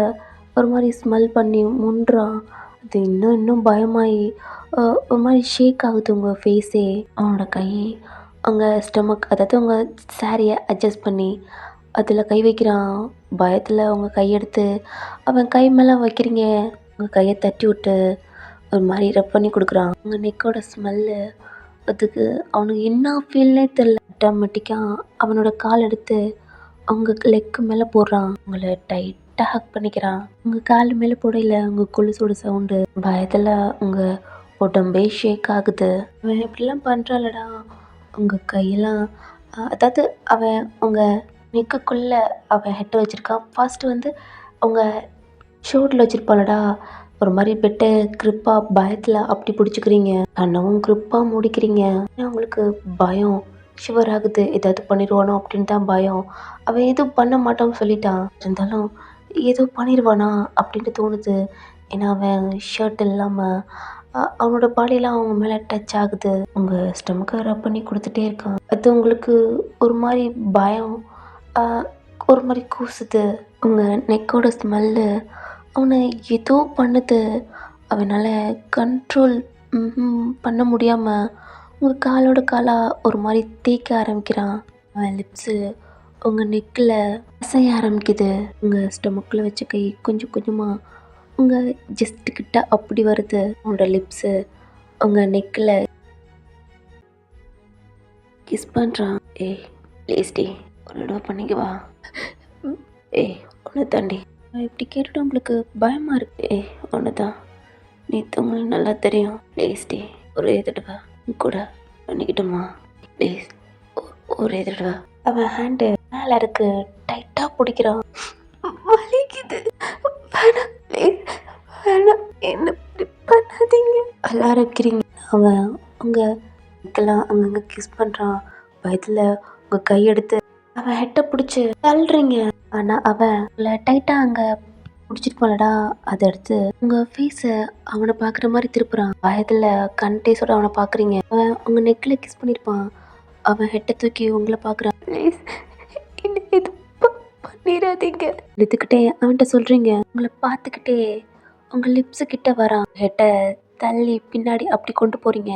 ஒரு மாதிரி ஸ்மெல் பண்ணி முண்டுறான். அது இன்னும் இன்னும் பயமாயி ஒரு மாதிரி ஷேக் ஆகுது உங்கள் ஃபேஸே. அவனோட கை அவங்க ஸ்டொமக், அதாவது அவங்க சாரியை அட்ஜஸ்ட் பண்ணி அதில் கை வைக்கிறான். பயத்தில் அவங்க கையெடுத்து அவன் கை மேலே வைக்கிறீங்க. உங்கள் கையை தட்டி விட்டு ஒரு மாதிரி ரப் பண்ணி கொடுக்குறான். உங்கள் நெக்கோட ஸ்மெல்லு அதுக்கு அவனுக்கு என்ன ஃபீல்னே தெரில. ஆட்டோமேட்டிக்காக அவனோட கால் எடுத்து அவங்க லெக்கு மேலே போடுறான். உங்களை டைட்டாக ஹக் பண்ணிக்கிறான். உங்கள் கால் மேலே போடையில உங்கள் கொலுசோட சவுண்டு பயத்தில் உங்கள் உடம்பே ஷேக் ஆகுது. அவன் இப்படிலாம் பண்ணுறாளடா. உங்கள் கையெல்லாம் அதாவது அவன் உங்கள் நெக்குக்குள்ளே அவன் ஹெட்டை வச்சுருக்கான். ஃபர்ஸ்ட்டு வந்து அவங்க ஷோல்டரில் வச்சுருப்பாளடா. ஒரு மாதிரி பெட்டை க்ரிப்பாக பயத்தில் அப்படி பிடிச்சிக்கிறீங்க. கண்ணவும் க்ரிப்பாக முடிக்கிறீங்க. அவங்களுக்கு பயம் ஷிவர் ஆகுது. ஏதாவது பண்ணிடுவானோ அப்படின்னு தான் பயம். அவன் எதுவும் பண்ண மாட்டான்னு சொல்லிட்டான். இருந்தாலும் ஏதோ பண்ணிடுவானா அப்படின்ட்டு தோணுது. ஏன்னா அவன் ஷர்ட் இல்லாமல் அவனோட பாடியெல்லாம் அவங்க மேலே டச் ஆகுது. உங்கள் ஸ்டொமக்கை ரப் பண்ணி கொடுத்துட்டே இருக்கான். அது உங்களுக்கு ஒரு மாதிரி பயம், ஒரு மாதிரி கூசுது. உங்கள் நெக்கோட ஸ்மெல்லு அவனை ஏதோ பண்ணுது. அவனால் கண்ட்ரோல் பண்ண முடியாமல் உங்கள் காலோட காலாக ஒரு மாதிரி தேய்க்க ஆரம்பிக்கிறான். அவன் லிப்ஸு உங்கள் நெக்கில் அசைய ஆரம்பிக்குது. உங்கள் ஸ்டொமக்கில் வச்ச கை கொஞ்சம் கொஞ்சமாக உங்கள் ஜஸ்ட்டுக்கிட்ட அப்படி வருது. அவனோட லிப்ஸு உங்கள் நெக்கில் கிஸ் பண்ணுறான். ஏய் ப்ளீஸ் டி ஒரு தடவை பண்ணிக்குவா. ஏய் ஒன்று தாண்டி. இப்படி கேட்டுட்டு உங்களுக்கு பயமாக இருக்கு. ஏய் ஒன்று தான், நீ உங்களுக்கு நல்லா தெரியும். ப்ளீஸ் டி ஒரே தடவை கூட பண்ணிக்கிட்டோமா ப்ளீஸ், ஒரே தடவை. அவன் ஹேண்டு மேலே இருக்கு, டைட்டாக பிடிக்கிறான். வலிக்குது, வேணாம் ப்ளீஸ் வேணாம், என்ன இப்படி பண்ணாதீங்க எல்லாரும் இருக்கிறீங்க. அவன் உங்கள் இதுக்கெல்லாம் அங்கங்கே கிஸ் பண்ணுறான். பயத்தில் உங்கள் கையெடுத்து அவன் ஹெட்டை பிடிச்சி தள்ளுறீங்க. ஆனால் அவன் உங்களை டைட்டாக அங்கே பிடிச்சிட்டு போலடா. அதை எடுத்து உங்கள் ஃபேஸை அவனை பார்க்குற மாதிரி திருப்புறான். பயத்தில் கண்டேஸோட அவனை பார்க்குறீங்க. அவன் உங்கள் நெக்கில் கிஸ் பண்ணியிருப்பான். அவன் ஹெட்டை தூக்கி உங்களை பார்க்குறான். ப்ளீஸ் என்ன இது பண்ணிடாதீங்க எடுத்துக்கிட்டே அவன்கிட்ட சொல்கிறீங்க. உங்களை பார்த்துக்கிட்டே உங்கள் லிப்ஸு கிட்ட வரான். ஹெட்டை தள்ளி பின்னாடி அப்படி கொண்டு போகிறீங்க.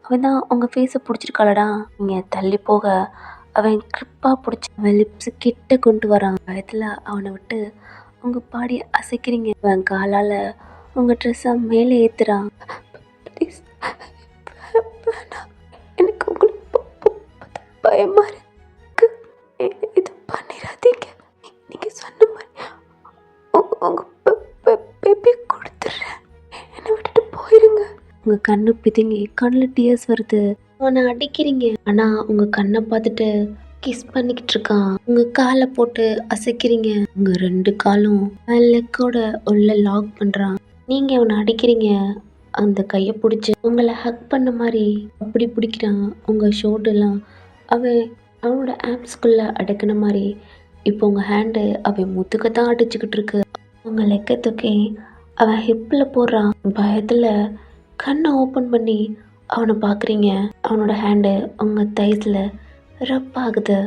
அவன் தான் உங்கள் ஃபேஸை பிடிச்சிருக்காளடா. நீங்கள் தள்ளி போக அவன் க்ரிப்பாக பிடிச்சி அவன் லிப்ஸு கிட்ட கொண்டு வரான். பயத்தில் அவனை விட்டு உங்கள் பாடியை அசைக்கிறீங்க. அவன் காலால் உங்கள் ட்ரெஸ்ஸை மேலே ஏற்றுறான். ப்ளீஸ் எனக்கு உங்களுக்கு பயமாக இருக்கு, இது பண்ணிடாதீங்க. நீங்கள் சொன்ன மாதிரி உங்கள் பேபி கொடுத்துட்றேன், என்னை விட்டுட்டு போயிருங்க. உங்கள் கண்ணு பிதுங்கி கண்ணில் டியர்ஸ் வருது. அவனை அடிக்கிறீங்க. ஆனால் உங்கள் கண்ணை பார்த்துட்டு கிஸ் பண்ணிக்கிட்டு இருக்கான். உங்கள் காலை போட்டு அசைக்கிறீங்க. உங்கள் 2 காலும் லெக்கோட உள்ள லாக் பண்ணுறான். நீங்கள் அவனை அடிக்கிறீங்க. அந்த கையை பிடிச்சி உங்களை ஹக் பண்ண மாதிரி அப்படி பிடிக்கிறான். உங்கள் ஷோல்டர்லாம் அவனோட ஆப்ஸ்குள்ளே அடக்கின மாதிரி. இப்போ உங்கள் ஹேண்டு அவன் முத்துக்க தான் அடிச்சுக்கிட்டு இருக்கு. உங்கள் லெக்கை தூக்கி அவன் ஹிப்பில் போடுறான். பயத்தில் கண்ணை ஓப்பன் பண்ணி அவனை பார்க்குறீங்க. அவனோட ஹேண்டு உங்கள் தைஸில் ரப் ஆகுது.